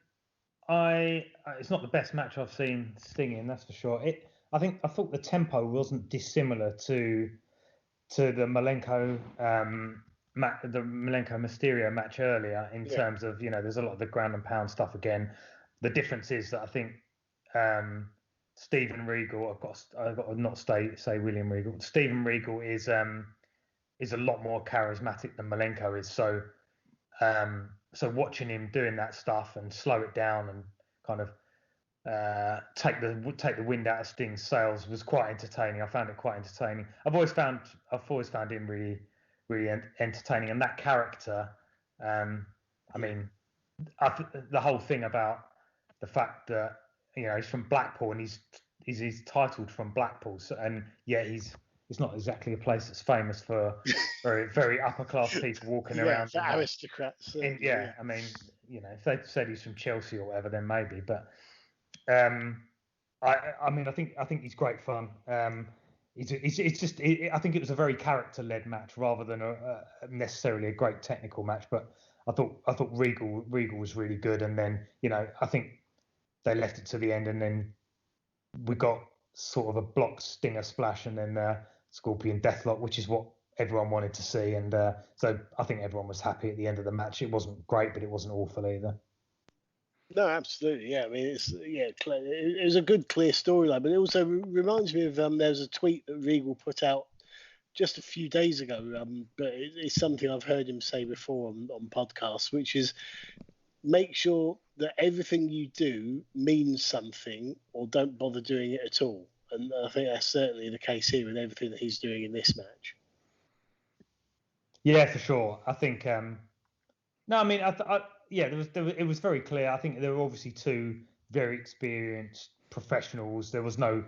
it's not the best match I've seen Sting in, that's for sure. I thought the tempo wasn't dissimilar to the Malenko the Malenko Mysterio match earlier in terms of, there's a lot of the ground and pound stuff again. The difference is that I think Steven Regal, I've got to not say William Regal. Steven Regal is a lot more charismatic than Malenko is. So watching him doing that stuff and slow it down and kind of take the wind out of Sting's sails was quite entertaining. I found it quite entertaining. I've always found him really, really entertaining, and that character. I mean, the whole thing about the fact that he's from Blackpool and he's titled from Blackpool, so, and yet it's not exactly a place that's famous for very, very upper class people walking around. Yeah, aristocrats. I mean, if they said he's from Chelsea or whatever, then maybe, but. I mean, I think he's great fun. I think it was a very character-led match rather than necessarily a great technical match. But I thought Regal was really good, and then I think they left it to the end, and then we got sort of a block Stinger splash, and then Scorpion Deathlock, which is what everyone wanted to see, and so I think everyone was happy at the end of the match. It wasn't great, but it wasn't awful either. No, absolutely. Yeah, I mean, it was a good, clear storyline, but it also reminds me of there was a tweet that Regal put out just a few days ago, but it's something I've heard him say before on podcasts, which is make sure that everything you do means something, or don't bother doing it at all. And I think that's certainly the case here with everything that he's doing in this match. Yeah, for sure. I think. No, I mean, it was very clear. I think there were obviously two very experienced professionals. There was no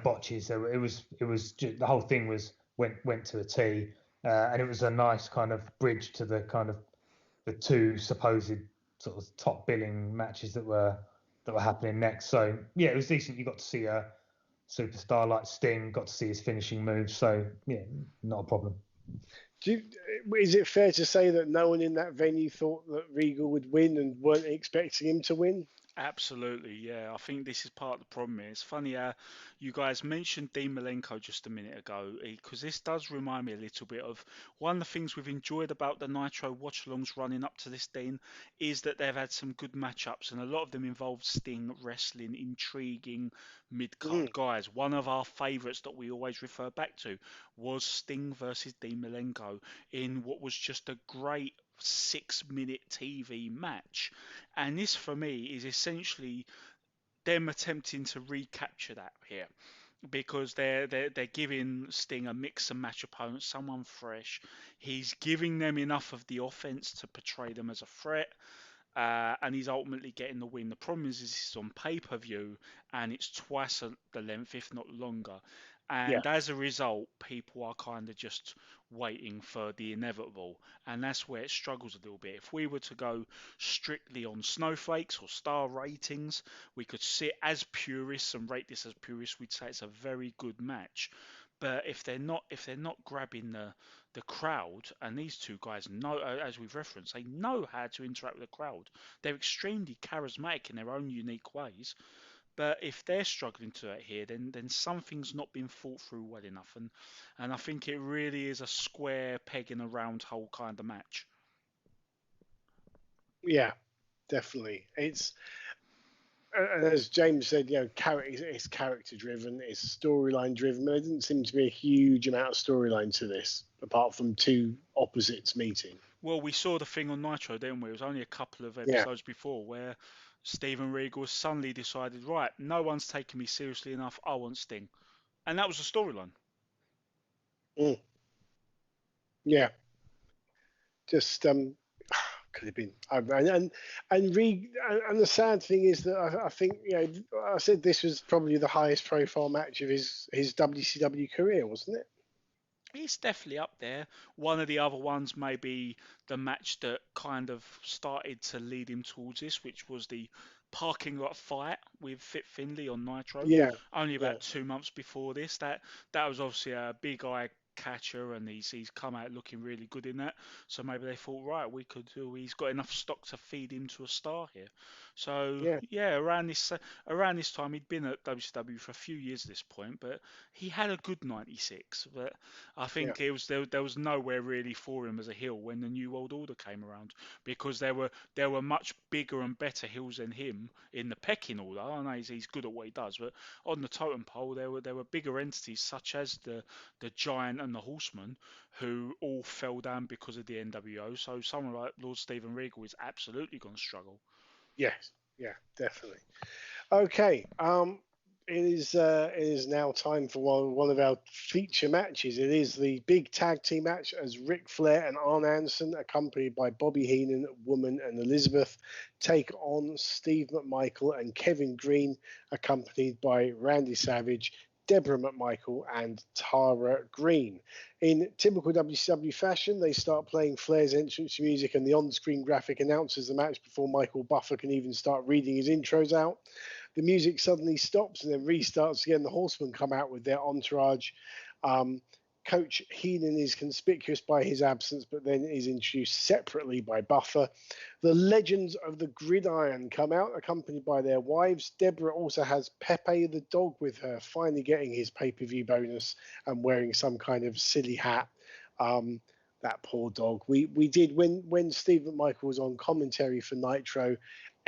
botches. It was just, the whole thing went to a T, and it was a nice kind of bridge to the kind of the two supposed sort of top billing matches that were happening next. So yeah, it was decent. You got to see a superstar like Sting, got to see his finishing moves. So yeah, not a problem. Is it fair to say that no one in that venue thought that Regal would win and weren't expecting him to win? Absolutely, yeah. I think this is part of the problem here. It's funny how you guys mentioned Dean Malenko just a minute ago, because this does remind me a little bit of one of the things we've enjoyed about the Nitro Watchalongs running up to this, Dean, is that they've had some good matchups, and a lot of them involved Sting wrestling intriguing mid-card guys. One of our favourites that we always refer back to was Sting versus Dean Malenko in what was just a great 6-minute TV match, and this for me is essentially them attempting to recapture that here, because they're giving Sting a mix and match opponent, someone fresh. He's giving them enough of the offense to portray them as a threat, and he's ultimately getting the win. The problem is it's on pay-per-view and it's twice the length, if not longer. And as a result, people are kind of just waiting for the inevitable. And that's where it struggles a little bit. If we were to go strictly on snowflakes or star ratings, we could sit as purists and rate this as purists. We'd say it's a very good match. But if they're not grabbing the crowd, and these two guys know, as we've referenced, they know how to interact with the crowd. They're extremely charismatic in their own unique ways. But if they're struggling to it here, then something's not been thought through well enough, and I think it really is a square peg in a round hole kind of match. Yeah, definitely. It's as James said, it's character driven, it's storyline driven. There didn't seem to be a huge amount of storyline to this, apart from two opposites meeting. Well, we saw the thing on Nitro, didn't we? It was only a couple of Yeah. episodes before where Steven Regal suddenly decided, right, no one's taking me seriously enough. I want Sting, and that was the storyline. Yeah. Just could have been, and the sad thing is that I think I said this was probably the highest profile match of his WCW career, wasn't it? It's definitely up there. One of the other ones may be the match that kind of started to lead him towards this, which was the parking lot fight with Fit Finlay on Nitro. Yeah. Only about 2 months before this. That was obviously a big eye catcher, and he's come out looking really good in that. So maybe they thought, right, we could do. He's got enough stock to feed into a star here. So around this time, he'd been at WCW for a few years at this point, but he had a good '96. But I think it was there was nowhere really for him as a heel when the New World Order came around, because there were much bigger and better heels than him in the pecking order. I know he's good at what he does, but on the totem pole there were bigger entities such as the Giant and the Horsemen, who all fell down because of the NWO. So someone like Lord Steven Regal is absolutely going to struggle. Yes, yeah, definitely. Okay, it is now time for one of our feature matches. It is the big tag team match as Ric Flair and Arn Anderson, accompanied by Bobby Heenan, Woman, and Elizabeth, take on Steve McMichael and Kevin Green, accompanied by Randy Savage, Deborah McMichael, and Tara Green. In typical WCW fashion, they start playing Flair's entrance music and the on-screen graphic announces the match before Michael Buffer can even start reading his intros out. The music suddenly stops and then restarts again. The Horsemen come out with their entourage. Coach Heenan is conspicuous by his absence, but then is introduced separately by Buffer. The Legends of the Gridiron come out, accompanied by their wives. Deborah also has Pepe the dog with her, finally getting his pay-per-view bonus and wearing some kind of silly hat. That poor dog. We did, when Steve McMichael was on commentary for Nitro,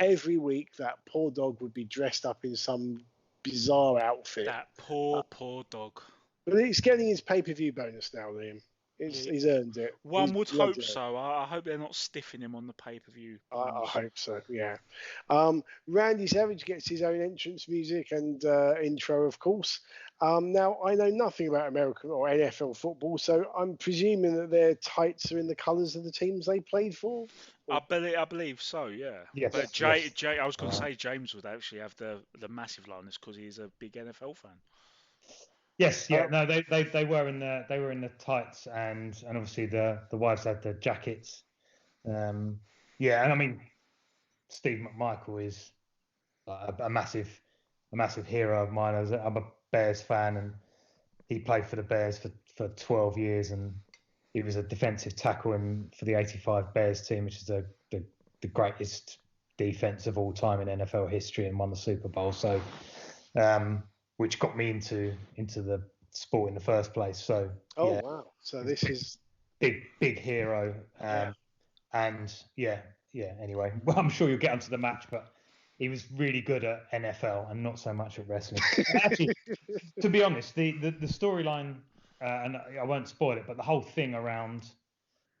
every week that poor dog would be dressed up in some bizarre outfit. That poor dog. But he's getting his pay-per-view bonus now, Liam. He's earned it. One would hope so. I hope they're not stiffing him on the pay-per-view. I hope so, yeah. Randy Savage gets his own entrance music and intro, of course. Now, I know nothing about American or NFL football, so I'm presuming that their tights are in the colours of the teams they played for? I believe so, yeah. Yes. But Jay, I was going to say James would actually have the massive likeness because he's a big NFL fan. Yes, yeah, no, they were in the tights, and obviously the wives had the jackets. And I mean, Steve McMichael is a massive hero of mine. I'm a Bears fan, and he played for the Bears for 12 years, and he was a defensive tackle for the '85 Bears team, which is the greatest defense of all time in NFL history, and won the Super Bowl. So. Which got me into the sport in the first place. So wow! So this is big hero, and Anyway, well, I'm sure you'll get onto the match, but he was really good at NFL and not so much at wrestling. Actually, to be honest, the storyline, and I won't spoil it, but the whole thing around,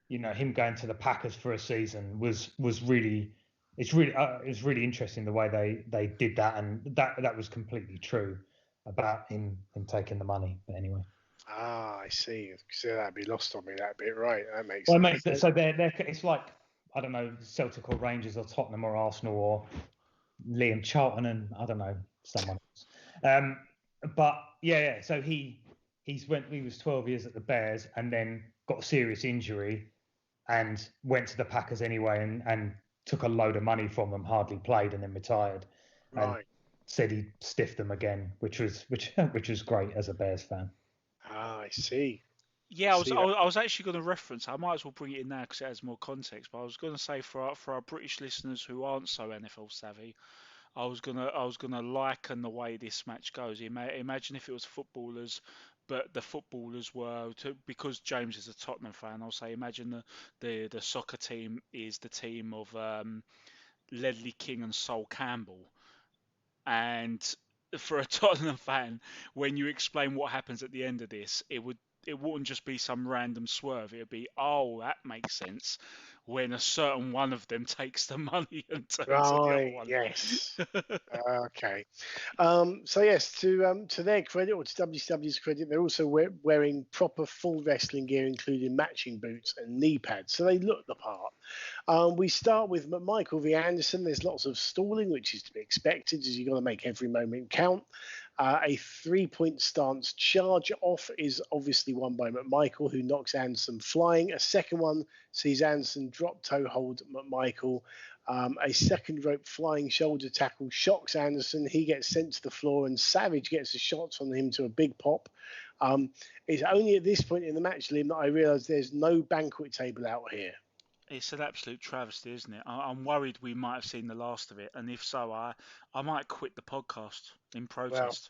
him going to the Packers for a season was really. It's really interesting the way they did that, and that was completely true about him taking the money. But anyway. I see. So that'd be lost on me, that bit, right? That makes sense. Mate, so they're it's like, I don't know, Celtic or Rangers or Tottenham or Arsenal or Liam Charlton and I don't know, someone else. But so he was 12 years at the Bears and then got a serious injury and went to the Packers anyway and took a load of money from them, hardly played, and then retired. Right. And said he'd stiff them again, which was great as a Bears fan. I see. Yeah, I was actually going to reference. I might as well bring it in now because it has more context. But I was going to say for our British listeners who aren't so NFL savvy, I was gonna liken the way this match goes. Imagine if it was footballers, but the footballers were because James is a Tottenham fan. I'll say imagine the soccer team is the team of Ledley King and Sol Campbell. And for a Tottenham fan, when you explain what happens at the end of this, it wouldn't just be some random swerve. It would be, oh, that makes sense, when a certain one of them takes the money and turns to the other Right. one. Yes. Okay. So yes, to their credit, or to WCW's credit, they're also wearing proper full wrestling gear, including matching boots and knee pads, so they look the part. We start with McMichael v Anderson. There's lots of stalling, which is to be expected, as you've got to make every moment count. A 3-point stance charge off is obviously won by McMichael, who knocks Anderson flying. A second one sees Anderson drop toe hold McMichael. A second rope flying shoulder tackle shocks Anderson. He gets sent to the floor, and Savage gets a shot on him to a big pop. It's only at this point in the match, Liam, that I realise there's no banquet table out here. It's an absolute travesty, isn't it? I'm worried we might have seen the last of it, and if so, I might quit the podcast in protest.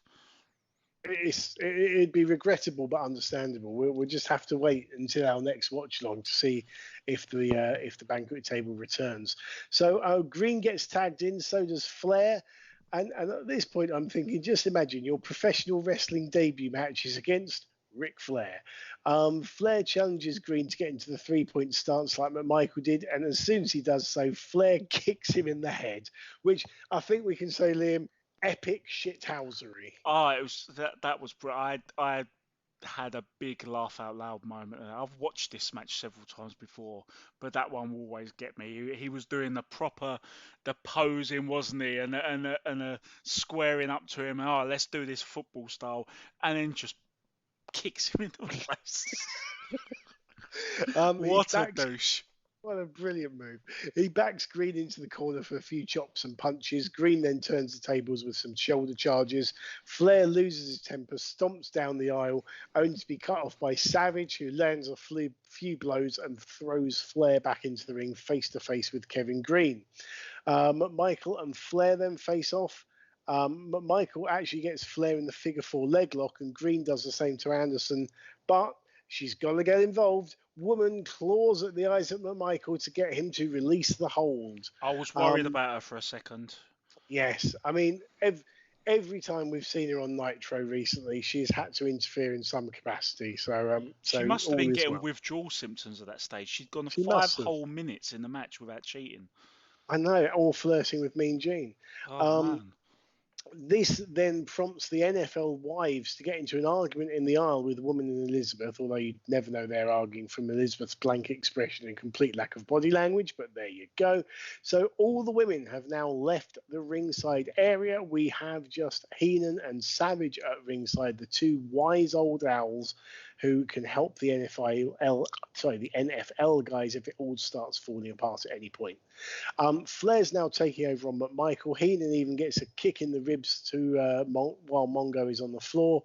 Well, it'd be regrettable but understandable. We'll just have to wait until our next watch along to see if the banquet table returns. So Green gets tagged in, so does Flair. And at this point, I'm thinking, just imagine your professional wrestling debut match is against Ric Flair. Flair challenges Green to get into the 3-point stance like McMichael did, and as soon as he does so, Flair kicks him in the head, which I think we can say, Liam, epic shithousery. Oh, it was that was I had a big laugh out loud moment. I've watched this match several times before, but that one will always get me. He was doing the posing, wasn't he, and a squaring up to him. Oh, let's do this football style, and then just kicks him in the face. What a douche. What a brilliant move. He backs Green into the corner for a few chops and punches. Green then turns the tables with some shoulder charges. Flair loses his temper, stomps down the aisle, only to be cut off by Savage, who lands a few blows and throws Flair back into the ring face to face with Kevin Green. McMichael and Flair then face off. McMichael actually gets Flair in the figure 4 leg lock, and Green does the same to Anderson, but she's got to get involved. Woman claws at the eyes of McMichael to get him to release the hold. I was worried about her for a second. Yes, I mean, every time we've seen her on Nitro recently, she's had to interfere in some capacity. So she must have been getting withdrawal symptoms at that stage. She'd gone 5 whole minutes in the match without cheating. I know, all flirting with Mean Gene. Oh, man. This then prompts the NFL wives to get into an argument in the aisle with Woman and Elizabeth, although you'd never know they're arguing from Elizabeth's blank expression and complete lack of body language, but there you go. So all the women have now left the ringside area. We have just Heenan and Savage at ringside, the two wise old owls who can help the NFL guys if it all starts falling apart at any point. Flair's now taking over on McMichael. Heenan even gets a kick in the ribs while Mongo is on the floor.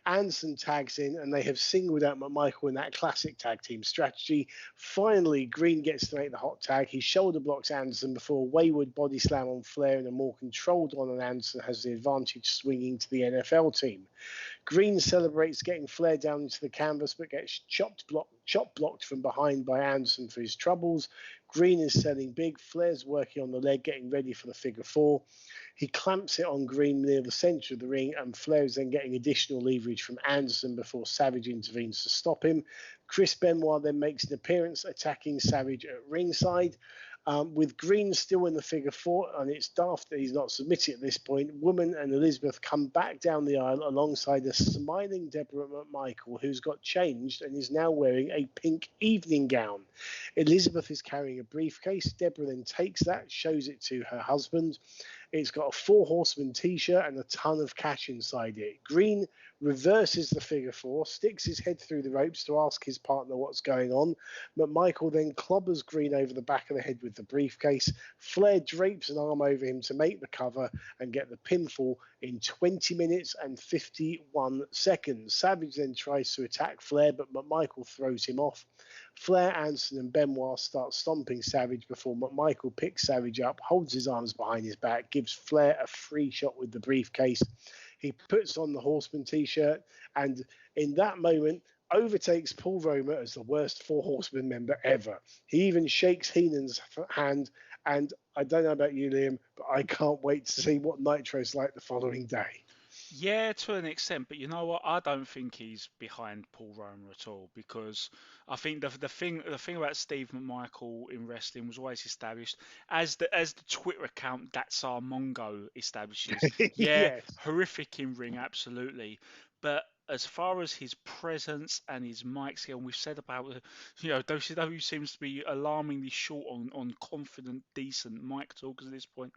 Anderson tags in, and they have singled out McMichael in that classic tag team strategy. Finally, Green gets to make the hot tag. He shoulder blocks Anderson before a wayward body slam on Flair, and a more controlled one on Anderson has the advantage, swinging to the NFL team. Green celebrates getting Flair down into the canvas, but gets chop blocked from behind by Anderson for his troubles. Green is selling big. Flair's working on the leg, getting ready for the figure 4. He clamps it on Green near the centre of the ring, and Flair is then getting additional leverage from Anderson before Savage intervenes to stop him. Chris Benoit then makes an appearance, attacking Savage at ringside. With Green still in the figure 4, and it's daft that he's not submitting at this point, Woman and Elizabeth come back down the aisle alongside a smiling Deborah McMichael, who's got changed and is now wearing a pink evening gown. Elizabeth is carrying a briefcase. Deborah then takes that, shows it to her husband. It's got a 4 Horsemen t-shirt and a ton of cash inside it. Green reverses the figure 4, sticks his head through the ropes to ask his partner what's going on. McMichael then clobbers Green over the back of the head with the briefcase. Flair drapes an arm over him to make the cover and get the pinfall in 20 minutes and 51 seconds. Savage then tries to attack Flair, but McMichael throws him off. Flair, Anderson and Benoit start stomping Savage before McMichael picks Savage up, holds his arms behind his back, gives Flair a free shot with the briefcase. He puts on the Horseman t-shirt, and in that moment overtakes Paul Roma as the worst 4 Horsemen member ever. He even shakes Heenan's hand And I don't know about you, Liam, but I can't wait to see what Nitro's like the following day. Yeah, to an extent, but you know what? I don't think he's behind Paul Romer at all, because I think the thing about Steve McMichael in wrestling was always established as the Twitter account That's Our Mongo establishes. Yeah, Yes. horrific in ring, absolutely, but as far as his presence and his mic skill, and we've said about WCW seems to be alarmingly short on confident, decent mic talkers at this point.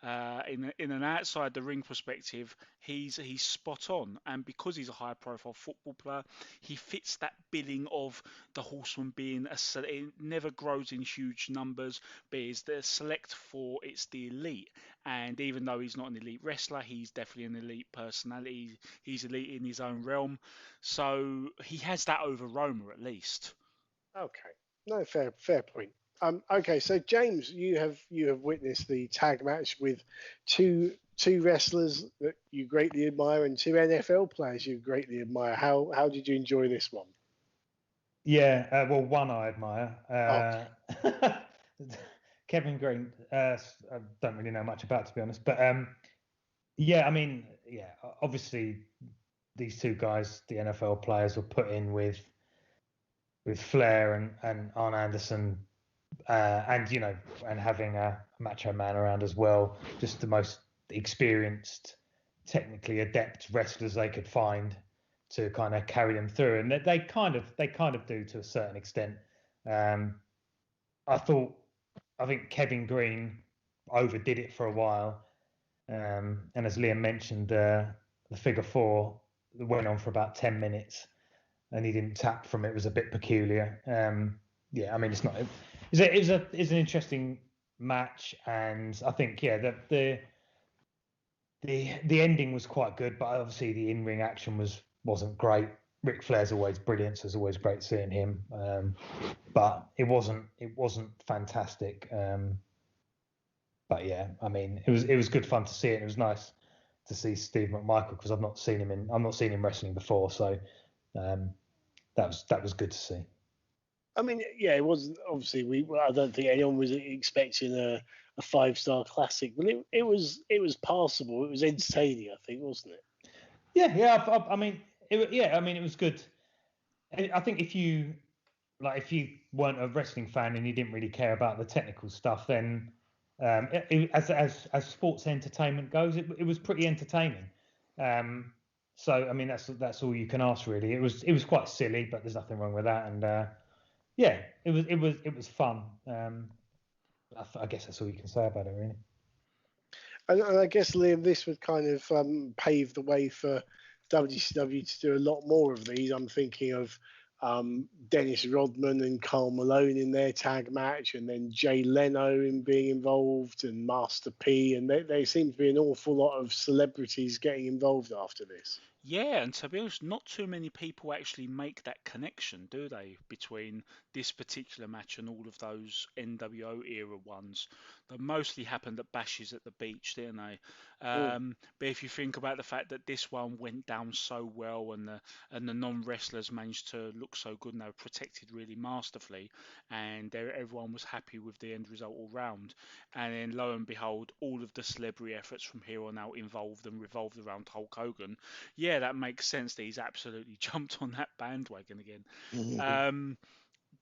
In an outside the ring perspective, he's spot on, and because he's a high profile football player, he fits that billing of the Horseman being it never grows in huge numbers, but it's the select four, it's the elite. And even though he's not an elite wrestler, he's definitely an elite personality. He's elite in his own realm, so he has that over Roma at least. Okay. No, fair point. Okay, so James, you have witnessed the tag match with two wrestlers that you greatly admire and two NFL players you greatly admire. How did you enjoy this one? Yeah, well, one I admire. Kevin Green, I don't really know much about, to be honest. But yeah, I mean, yeah, obviously these two guys, the NFL players, were put in with Flair and Arn Anderson, and and having a Macho Man around as well, just the most experienced, technically adept wrestlers they could find to kind of carry them through, and they kind of do to a certain extent. I think Kevin Green overdid it for a while, and as Liam mentioned, the figure four went on for about 10 minutes, and he didn't tap from it. Was a bit peculiar. Yeah, I mean, it's not. It's an interesting match, and I think the ending was quite good, but obviously the in-ring action wasn't great. Ric Flair's always brilliant, so it's always great seeing him. But it wasn't fantastic. But yeah, I mean, it was good fun to see it. It was nice to see Steve McMichael, because I've not seen him wrestling before, so that was good to see. I mean, yeah, it wasn't obviously. I don't think anyone was expecting a 5-star classic, but it was passable. It was entertaining, I think, wasn't it? Yeah. I mean, it was good. I think if you weren't a wrestling fan and you didn't really care about the technical stuff, then as sports entertainment goes, it was pretty entertaining. So I mean, that's all you can ask, really. It was quite silly, but there's nothing wrong with that. And yeah, it was fun. I guess that's all you can say about it, really. And I guess, Liam, this would kind of pave the way for WCW to do a lot more of these. I'm thinking of Dennis Rodman and Karl Malone in their tag match, and then Jay Leno in being involved, and Master P, and there seem to be an awful lot of celebrities getting involved after this. Yeah, and to be honest, not too many people actually make that connection, do they, between this particular match and all of those NWO era ones that mostly happened at bashes at the beach, didn't they? But if you think about the fact that this one went down so well, and the non-wrestlers managed to look so good and they were protected really masterfully, and everyone was happy with the end result all round, and then lo and behold, all of the celebrity efforts from here on out involved and revolved around Hulk Hogan. Yeah, that makes sense that he's absolutely jumped on that bandwagon again.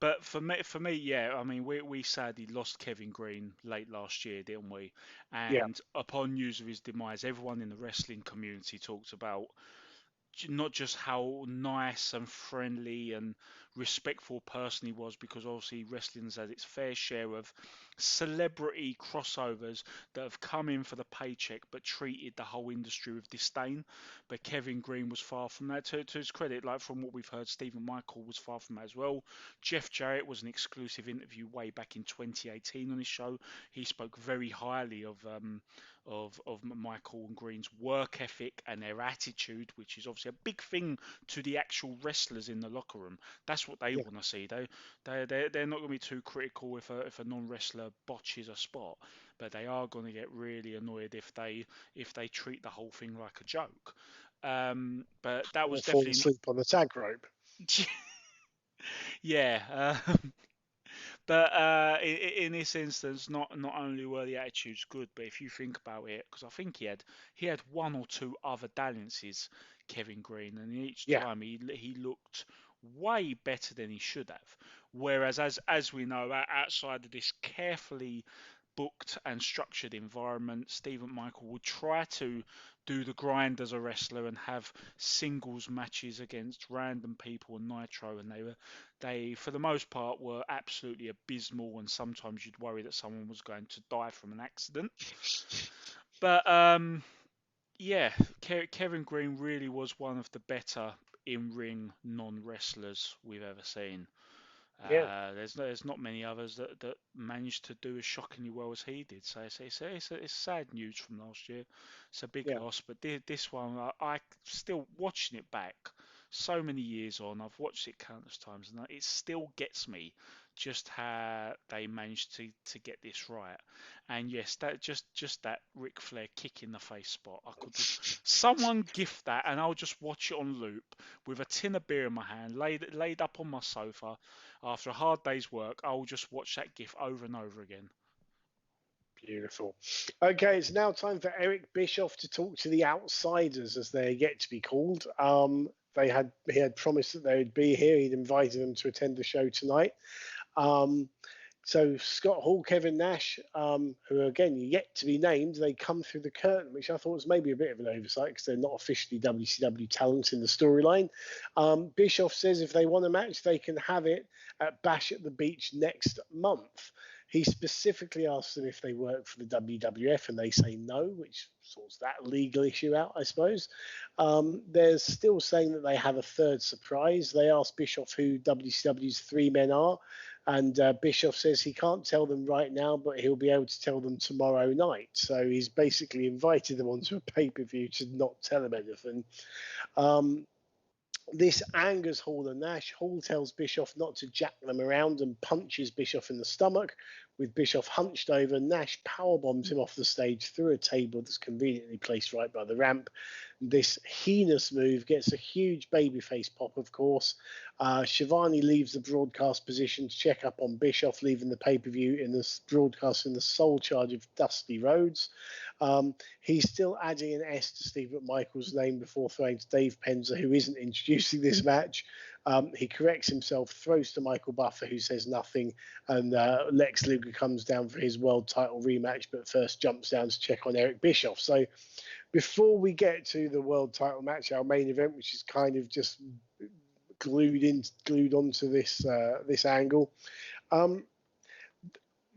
But for me, yeah, I mean, we sadly lost Kevin Green late last year, didn't we? Yeah. And upon news of his demise, everyone in the wrestling community talked about not just how nice and friendly and respectful person he was, because obviously wrestling's had its fair share of celebrity crossovers that have come in for the paycheck but treated the whole industry with disdain. But Kevin Green was far from that. To his credit, like from what we've heard, Stephen Michael was far from that as well. Jeff Jarrett was an exclusive interview way back in 2018 on his show. He spoke very highly of Michael and Green's work ethic and their attitude, which is obviously a big thing to the actual wrestlers in the locker room. That's what they want to see. They're not going to be too critical if a non-wrestler botches a spot, but they are going to get really annoyed if they treat the whole thing like a joke. But that was fall definitely asleep on the tag rope. yeah. But in this instance, not only were the attitudes good, but if you think about it, because I think he had one or two other dalliances, Kevin Green, and each Yeah. time he looked way better than he should have. Whereas as we know, outside of this carefully booked and structured environment, Stephen Michael would try to do the grind as a wrestler and have singles matches against random people on Nitro, and they for the most part were absolutely abysmal, and sometimes you'd worry that someone was going to die from an accident. But yeah, Kevin Green really was one of the better in-ring non-wrestlers we've ever seen. Yeah. There's not many others that managed to do as shockingly well as he did. So it's sad news from last year. It's a big Yeah. loss, but this one, I still watching it back so many years on. I've watched it countless times, and it still gets me just how they managed to get this right. And yes, that just that Ric Flair kick in the face spot. I could someone gift that, and I'll just watch it on loop with a tin of beer in my hand, laid up on my sofa. After a hard day's work, I'll just watch that GIF over and over again. Beautiful. Okay, it's now time for Eric Bischoff to talk to the outsiders, as they're yet to be called. He had promised that they would be here. He'd invited them to attend the show tonight. So Scott Hall, Kevin Nash, who are again yet to be named, they come through the curtain, which I thought was maybe a bit of an oversight because they're not officially WCW talent in the storyline. Bischoff says if they want a match, they can have it at Bash at the Beach next month. He specifically asks them if they work for the WWF, and they say no, which sorts that legal issue out, I suppose. They're still saying that they have a third surprise. They ask Bischoff who WCW's three men are, and Bischoff says he can't tell them right now, but he'll be able to tell them tomorrow night. So he's basically invited them onto a pay-per-view to not tell them anything. This angers Hall and Nash. Hall tells Bischoff not to jack them around and punches Bischoff in the stomach. With Bischoff hunched over, Nash powerbombs him off the stage through a table that's conveniently placed right by the ramp. This heinous move gets a huge babyface pop, of course. Shivani leaves the broadcast position to check up on Bischoff, leaving the pay-per-view in the broadcast in the sole charge of Dusty Rhodes. He's still adding an S to Steve McMichael's name before throwing to Dave Penzer, who isn't introducing this match. He corrects himself, throws to Michael Buffer, who says nothing, and Lex Luger comes down for his world title rematch, but first jumps down to check on Eric Bischoff. So before we get to the world title match, our main event, which is kind of just glued onto this angle,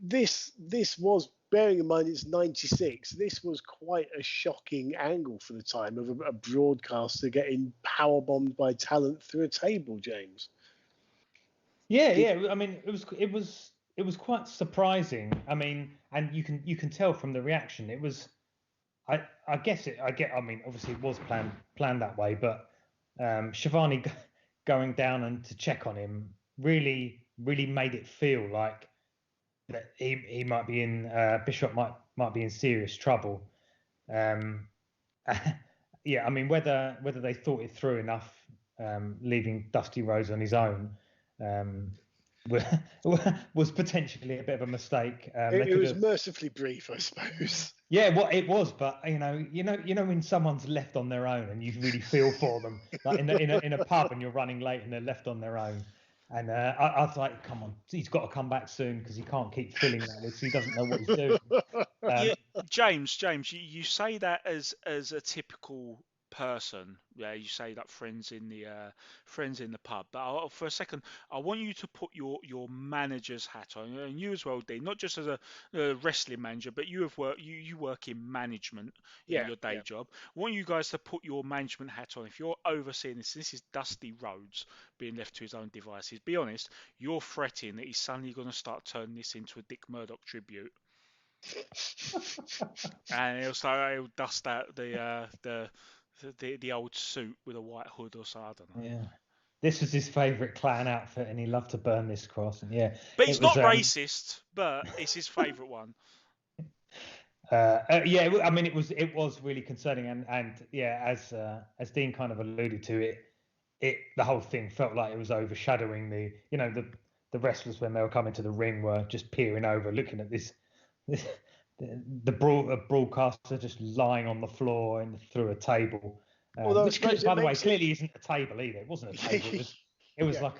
this was, bearing in mind it's 96, this was quite a shocking angle for the time of a broadcaster getting powerbombed by talent through a table, James. Yeah. I mean, it was quite surprising. I mean, and you can tell from the reaction. It was, I mean, obviously it was planned that way, but Shivani going down and to check on him really made it feel like that he might be in Bishop might be in serious trouble. Yeah, I mean whether they thought it through enough, leaving Dusty Rhodes on his own, was potentially a bit of a mistake. It was mercifully brief, I suppose. Yeah, well, it was, but you know when someone's left on their own and you really feel for them, like in a pub and you're running late and they're left on their own. And I was like, come on, he's got to come back soon because he can't keep filling that list. He doesn't know what he's doing. James, you say that as a typical person. Yeah, you say that friends in the pub. But for a second, I want you to put your manager's hat on, and you as well, Dean. Not just as a wrestling manager, but you work in management in your day job. I want you guys to put your management hat on. If you're overseeing this is Dusty Rhodes being left to his own devices. Be honest, you're fretting that he's suddenly going to start turning this into a Dick Murdoch tribute. And he'll dust out the old suit with a white hood or so, I don't know. Yeah, this was his favourite clown outfit, and he loved to burn this cross. And yeah, but he's not racist, but it's his favourite one. Yeah, I mean it was really concerning, and yeah, as Dean kind of alluded to, it the whole thing felt like it was overshadowing the the wrestlers when they were coming to the ring were just peering over, looking at this the broadcaster just lying on the floor and through a table, Although I which suppose by it the way makes clearly isn't a table either. It wasn't a table. It was Yeah.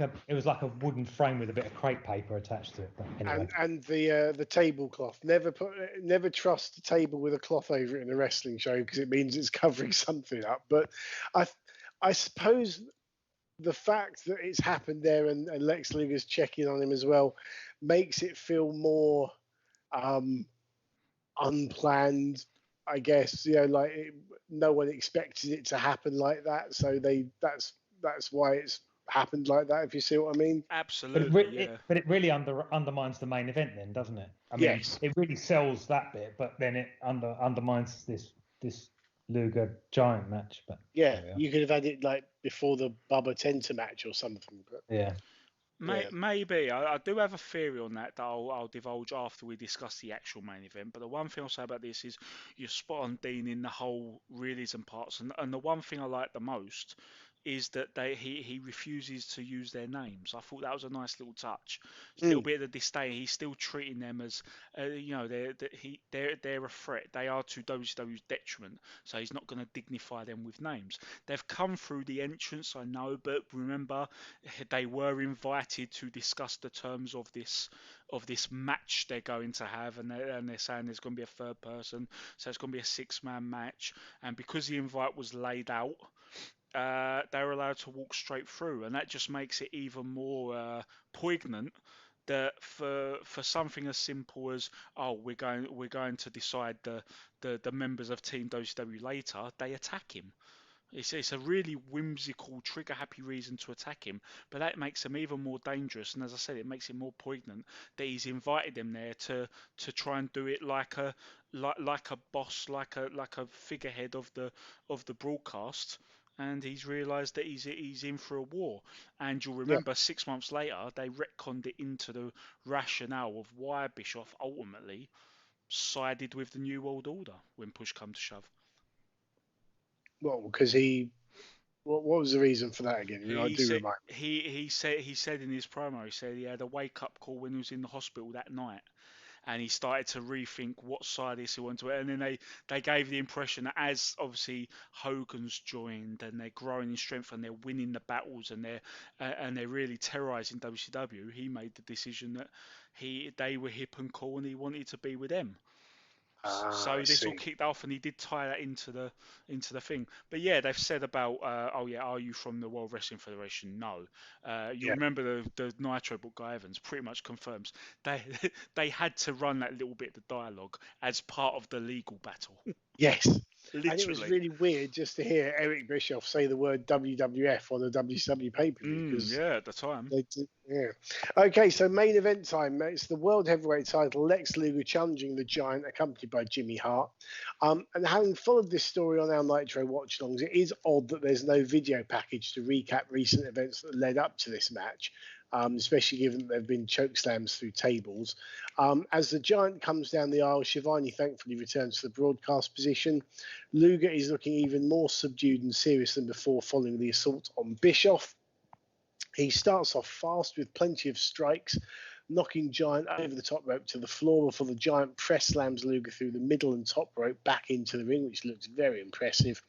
like a wooden frame with a bit of crepe paper attached to it. But anyway. And the tablecloth. Never trust a table with a cloth over it in a wrestling show, because it means it's covering something up. But I suppose the fact that it's happened there and Lex Luger's checking on him as well makes it feel more unplanned, I guess. Like no one expected it to happen like that, so that's why it's happened like that, if you see what I mean. Absolutely, But it really undermines the main event then, doesn't it? I mean, Yes. it really sells that bit, but then it undermines this Luger Giant match. But Yeah, you could have had it like before the Bubba Tenta match or something. But yeah. Maybe. I do have a theory on that I'll divulge after we discuss the actual main event. But the one thing I'll say about this is you're spot on, Dean, in the whole realism parts. And the one thing I like the most is that he refuses to use their names. I thought that was a nice little touch. A little bit of the disdain. He's still treating them as, they're a threat. They are to WCW's detriment. So he's not going to dignify them with names. They've come through the entrance, I know, but remember they were invited to discuss the terms of this match they're going to have, and they're saying there's going to be a third person, so it's going to be a 6-man match. And because the invite was laid out, they're allowed to walk straight through, and that just makes it even more poignant that for something as simple as we're going to decide the members of Team WCW later, they attack him. It's a really whimsical, trigger-happy reason to attack him, but that makes him even more dangerous. And as I said, it makes it more poignant that he's invited them there to try and do it like a boss, like a figurehead of the broadcast. And he's realised that he's in for a war. And you'll remember 6 months later, they retconned it into the rationale of why Bischoff ultimately sided with the New World Order when push come to shove. Well, because what was the reason for that again? He said in his promo, he said he had a wake up call when he was in the hospital that night, and he started to rethink what side he wanted to. And then they gave the impression that as obviously Hogan's joined and they're growing in strength and they're winning the battles and they're really terrorizing WCW, he made the decision that they were hip and cool and he wanted to be with them. So this all kicked off, and he did tie that into the thing. But yeah, they've said about, are you from the World Wrestling Federation? No. Remember the Nitro book, Guy Evans pretty much confirms they had to run that little bit of the dialogue as part of the legal battle. Yes. Literally. And it was really weird just to hear Eric Bischoff say the word WWF on a WCW pay-per-view. At the time. Okay, so main event time. It's the World Heavyweight title, Lex Luger challenging the Giant, accompanied by Jimmy Hart. And having followed this story on our Nitro Watchalongs, it is odd that there's no video package to recap recent events that led up to this match. Especially given that there have been choke slams through tables. As the Giant comes down the aisle, Shivani thankfully returns to the broadcast position. Luger is looking even more subdued and serious than before following the assault on Bischoff. He starts off fast with plenty of strikes, knocking Giant over the top rope to the floor before the Giant press slams Luger through the middle and top rope back into the ring, which looks very impressive.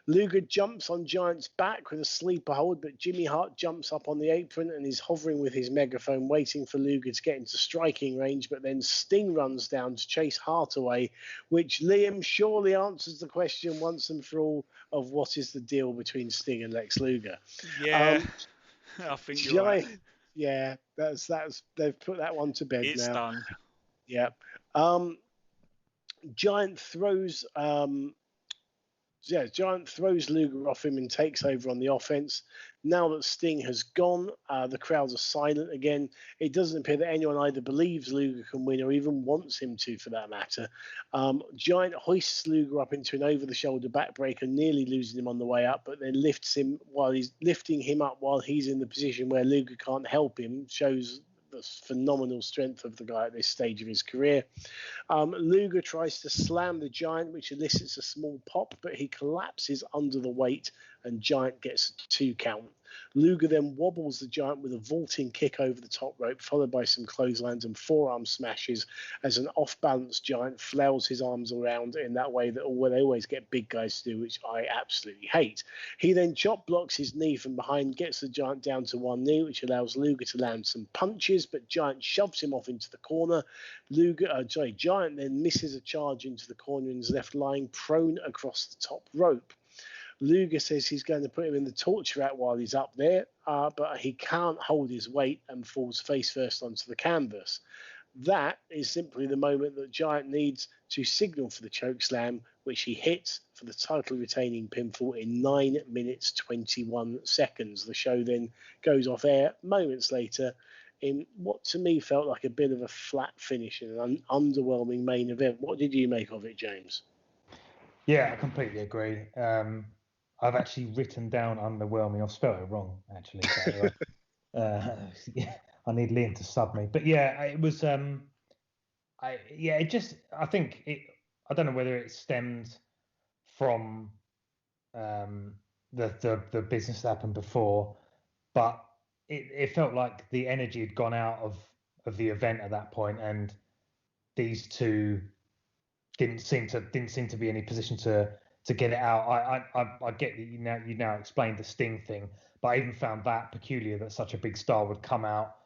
Luger jumps on Giant's back with a sleeper hold, but Jimmy Hart jumps up on the apron and is hovering with his megaphone, waiting for Luger to get into striking range, but then Sting runs down to chase Hart away, which Liam surely answers the question once and for all of what is the deal between Sting and Lex Luger. Yeah, I think you're right. Yeah, that's they've put that one to bed now. It's done. Yeah. Giant throws Luger off him and takes over on the offense. Now that Sting has gone, the crowds are silent again. It doesn't appear that anyone either believes Luger can win or even wants him to, for that matter. Giant hoists Luger up into an over-the-shoulder backbreaker, nearly losing him on the way up, but then lifting him up while he's in the position where Luger can't help him, shows the phenomenal strength of the guy at this stage of his career. Luger tries to slam the Giant, which elicits a small pop, but he collapses under the weight and Giant gets a 2 count. Luger then wobbles the Giant with a vaulting kick over the top rope, followed by some clotheslines and forearm smashes as an off-balance Giant flails his arms around in that way that they always get big guys to do, which I absolutely hate. He then chop blocks his knee from behind, gets the Giant down to one knee, which allows Luger to land some punches, but Giant shoves him off into the corner. Giant then misses a charge into the corner and is left lying prone across the top rope. Luger says he's going to put him in the torture rack while he's up there, but he can't hold his weight and falls face first onto the canvas. That is simply the moment that Giant needs to signal for the chokeslam, which he hits for the title retaining pinfall in 9 minutes 21 seconds. The show then goes off air moments later in what to me felt like a bit of a flat finish and an underwhelming main event. What did you make of it, James? Yeah, I completely agree. I've actually written down underwhelming. I've spelled it wrong, actually. So, yeah, I need Liam to sub me. But yeah, it was. I think it. I don't know whether it stemmed from the business that happened before, but it felt like the energy had gone out of the event at that point, and these two didn't seem to be in any position to get it out. I get that you now explained the Sting thing, but I even found that peculiar that such a big star would come out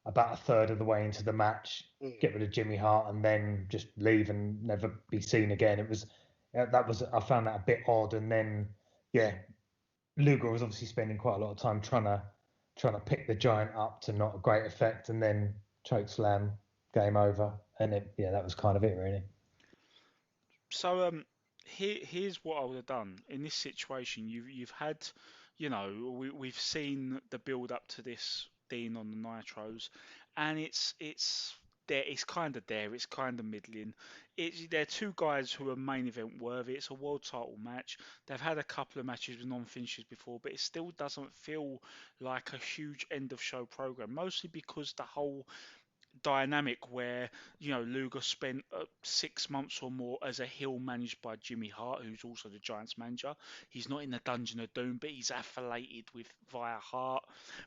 about a third of the way into the match, get rid of Jimmy Hart, and then just leave and never be seen again. I found that a bit odd. And then Luger was obviously spending quite a lot of time trying to pick the Giant up to not a great effect, and then chokeslam, game over, and that was kind of it really. So here's what I would have done in this situation. You've had, we've seen the build up to this Dean on the Nitros, and it's there. It's kind of there. It's kind of middling. They're two guys who are main event worthy. It's a world title match. They've had a couple of matches with non-finishes before, but it still doesn't feel like a huge end of show program. Mostly because the whole dynamic where Luger spent 6 months or more as a heel managed by Jimmy Hart, who's also the Giants manager. He's not in the Dungeon of Doom, but he's affiliated with via Hart.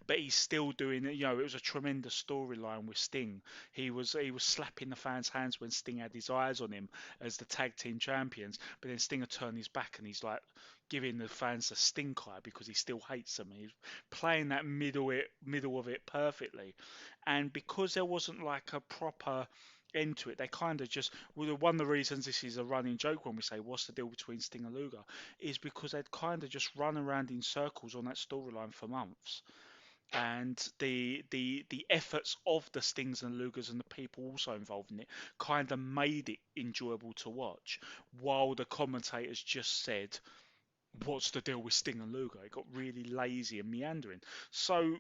But he's still doing it. It was a tremendous storyline with Sting. He was slapping the fans' hands when Sting had his eyes on him as the tag team champions. But then Stinger turned his back and he's like giving the fans the stink eye because he still hates them. He's playing that middle of it perfectly. And because there wasn't like a proper end to it, they kind of just, well, one of the reasons this is a running joke when we say what's the deal between Sting and Luger is because they'd kind of just run around in circles on that storyline for months. And the efforts of the Stings and Lugers and the people also involved in it kind of made it enjoyable to watch, while the commentators just said, what's the deal with Sting and Luger? It got really lazy and meandering. So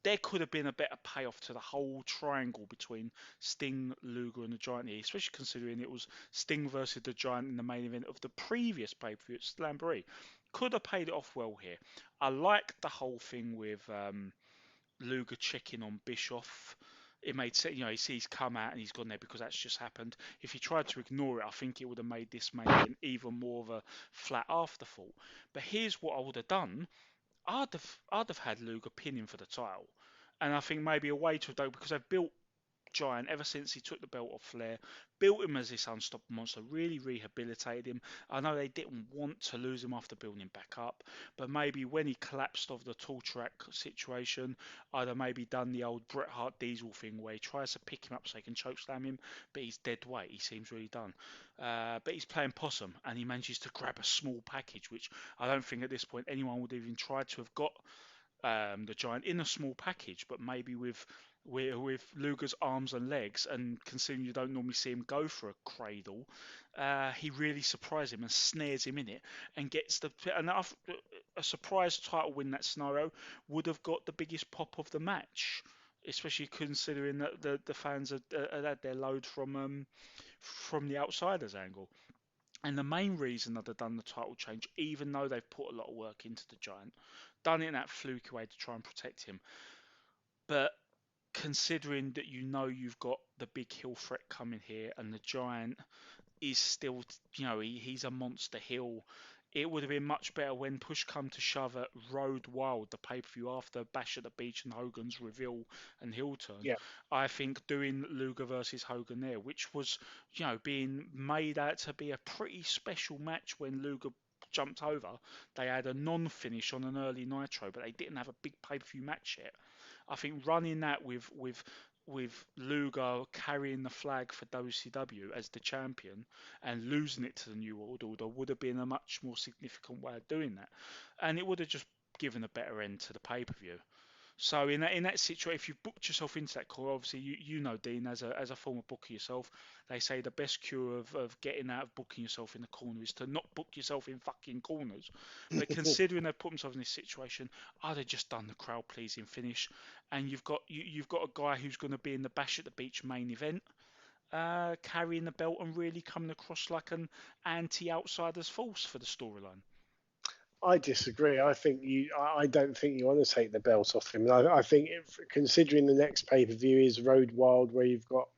there could have been a better payoff to the whole triangle between Sting, Luger, and the Giant here, especially considering it was Sting versus the Giant in the main event of the previous pay-per-view at Slamboree. Could have paid it off well here. I liked the whole thing with Luger checking on Bischoff. It made sense, he's come out and he's gone there because that's just happened. If he tried to ignore it, I think it would have made this main event even more of a flat afterthought. But here's what I would have done. I'd have had Luger pinning for the title, and I think maybe a way to have done, because they've built Giant ever since he took the belt off Flair, built him as this unstoppable monster, really rehabilitated him. I know they didn't want to lose him after building him back up, but maybe when he collapsed of the tall track situation, I'd have maybe done the old Bret Hart Diesel thing where he tries to pick him up so he can chokeslam him, but he's dead weight. He seems really done. But he's playing possum, and he manages to grab a small package, which I don't think at this point anyone would even try to have got the Giant in a small package, but maybe with Luger's arms and legs, and considering you don't normally see him go for a cradle, he really surprises him and snares him in it and gets a surprise title win. That scenario would have got the biggest pop of the match, especially considering that the fans had their load from the outsiders angle. And the main reason that they've done the title change, even though they've put a lot of work into the Giant, done it in that fluky way to try and protect him, but considering that you've got the big heel threat coming here, and the Giant is still, he's a monster heel. It would have been much better when push come to shove at Road Wild, the pay-per-view after Bash at the Beach and Hogan's reveal and heel turn. Yeah. I think doing Luger versus Hogan there, which was, being made out to be a pretty special match when Luger jumped over. They had a non-finish on an early Nitro, but they didn't have a big pay-per-view match yet. I think running that with Luger carrying the flag for WCW as the champion and losing it to the New World Order would have been a much more significant way of doing that, and it would have just given a better end to the pay-per-view. So in that situation, if you've booked yourself into that corner, obviously you know, Dean, as a former booker yourself, they say the best cure of getting out of booking yourself in the corner is to not book yourself in fucking corners. But considering they've put themselves in this situation, I'd have just done the crowd pleasing finish, and you've got a guy who's going to be in the Bash at the Beach main event, carrying the belt and really coming across like an anti-outsiders force for the storyline. I disagree. I don't think you want to take the belt off him. I think considering the next pay-per-view is Road Wild, where you've got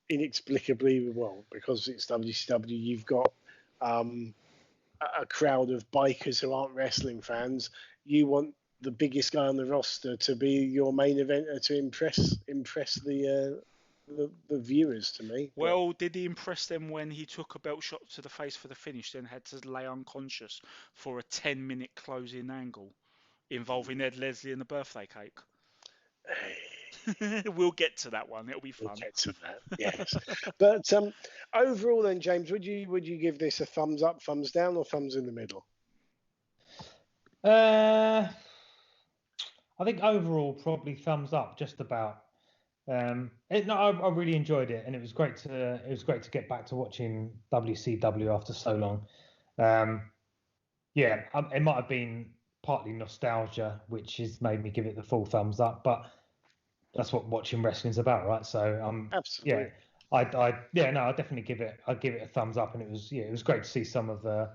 inexplicably, well, because it's WCW, you've got a crowd of bikers who aren't wrestling fans. You want the biggest guy on the roster to be your main eventer to impress the viewers, to me. Well, did he impress them when he took a belt shot to the face for the finish, then had to lay unconscious for a 10-minute closing angle involving Ed Leslie and the birthday cake? We'll get to that one. It'll be fun. We'll get to that, yes. But overall then, James, would you give this a thumbs up, thumbs down, or thumbs in the middle? I think overall probably thumbs up, just about. I really enjoyed it, and it was great to get back to watching WCW after so long. It might have been partly nostalgia, which has made me give it the full thumbs up, but that's what watching wrestling's about, right? So absolutely. I definitely give it a thumbs up, and it was great to see some of the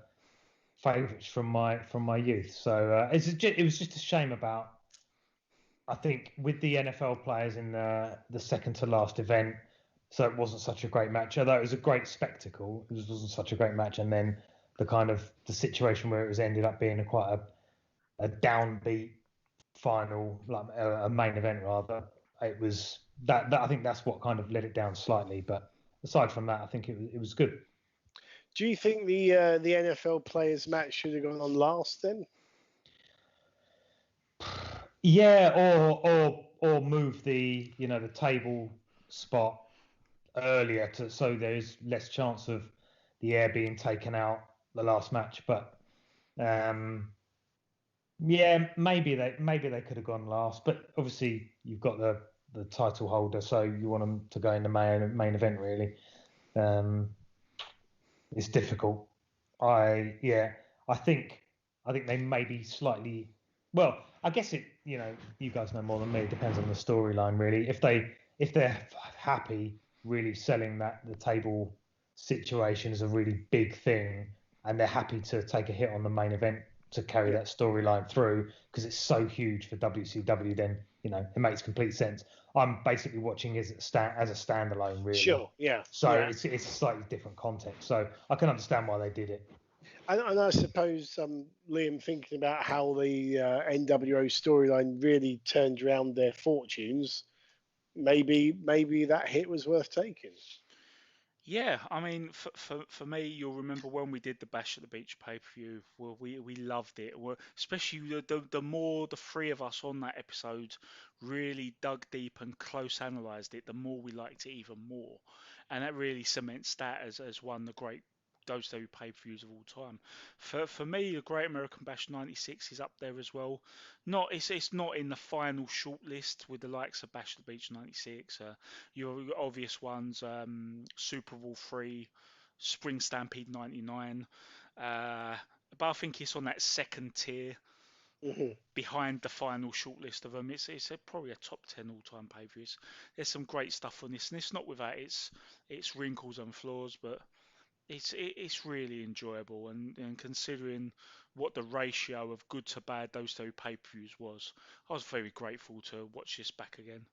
favourites from my youth. So it was just a shame about, I think, with the NFL players in the second to last event, so it wasn't such a great match. Although it was a great spectacle, it wasn't such a great match. And then the situation where it was ended up being quite a downbeat final, like a main event rather. It was that I think that's what kind of let it down slightly. But aside from that, I think it was good. Do you think the NFL players match should have gone on last then? Yeah, or move the the table spot earlier so there's less chance of the air being taken out the last match. But maybe they could have gone last. But obviously you've got the title holder, so you want them to go in the main event really. It's difficult. I think they may be slightly. Well, I guess it. You guys know more than me. It depends on the storyline, really. If they're happy, really selling the table situation is a really big thing, and they're happy to take a hit on the main event to carry that storyline through because it's so huge for WCW. Then it makes complete sense. I'm basically watching as a standalone, really. Sure, yeah. So it's a slightly different context. So I can understand why they did it. And I suppose, Liam, thinking about how the NWO storyline really turned around their fortunes, maybe that hit was worth taking. Yeah, I mean, for me, you'll remember when we did the Bash at the Beach pay-per-view, well, we loved it. Especially the more the three of us on that episode really dug deep and close analysed it, the more we liked it even more. And that really cements that as one of the great WCW pay-per-views of all time. For me, the Great American Bash '96 is up there as well. It's not in the final shortlist with the likes of Bash at the Beach '96. Your obvious ones, Super Bowl III, Spring Stampede '99. But I think it's on that second tier. Mm-hmm. Behind the final shortlist of them. It's probably a top 10 all-time pay-per-views. There's some great stuff on this, and it's not without its wrinkles and flaws, but it's really enjoyable, and considering what the ratio of good to bad those two pay-per-views was, I was very grateful to watch this back again.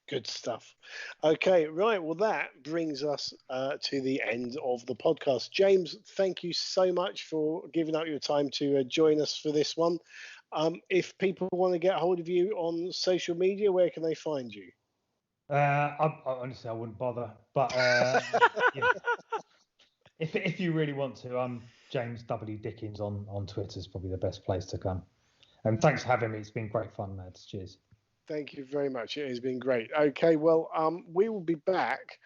Good stuff. Okay, right. Well, that brings us to the end of the podcast. James, thank you so much for giving up your time to join us for this one. If people want to get hold of you on social media, where can they find you? Honestly, I wouldn't bother. But yeah. If you really want to, I'm James W. Dickens on Twitter is probably the best place to come. And thanks for having me. It's been great fun, lads. Cheers. Thank you very much. It has been great. Okay, well, we will be back.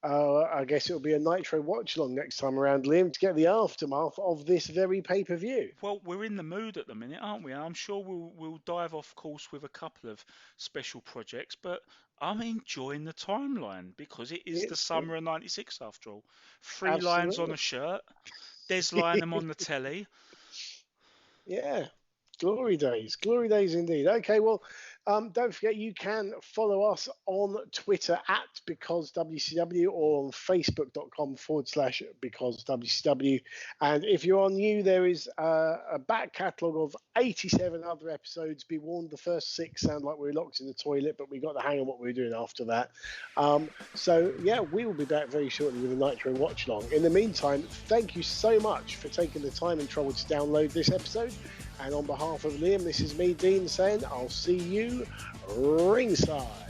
I guess it'll be a Nitro Watchalong next time around, Liam, to get the aftermath of this very pay-per-view. Well, we're in the mood at the minute, aren't we? I'm sure we'll dive off course with a couple of special projects, but I'm enjoying the timeline because it is the summer of '96 after all. 3 lines on a shirt, Des Lynam on the telly. Yeah. Glory days indeed. Okay, well, don't forget you can follow us on Twitter at BecauseWCW or on Facebook.com/BecauseWCW. And if you're on new, there is a back catalogue of 87 other episodes. Be warned, the first 6 sound like we're locked in the toilet, but we got the hang of what we were doing after that. So, yeah, we will be back very shortly with a Nitro Watchalong. In the meantime, thank you so much for taking the time and trouble to download this episode. And on behalf of Liam, this is me, Dean, saying I'll see you ringside.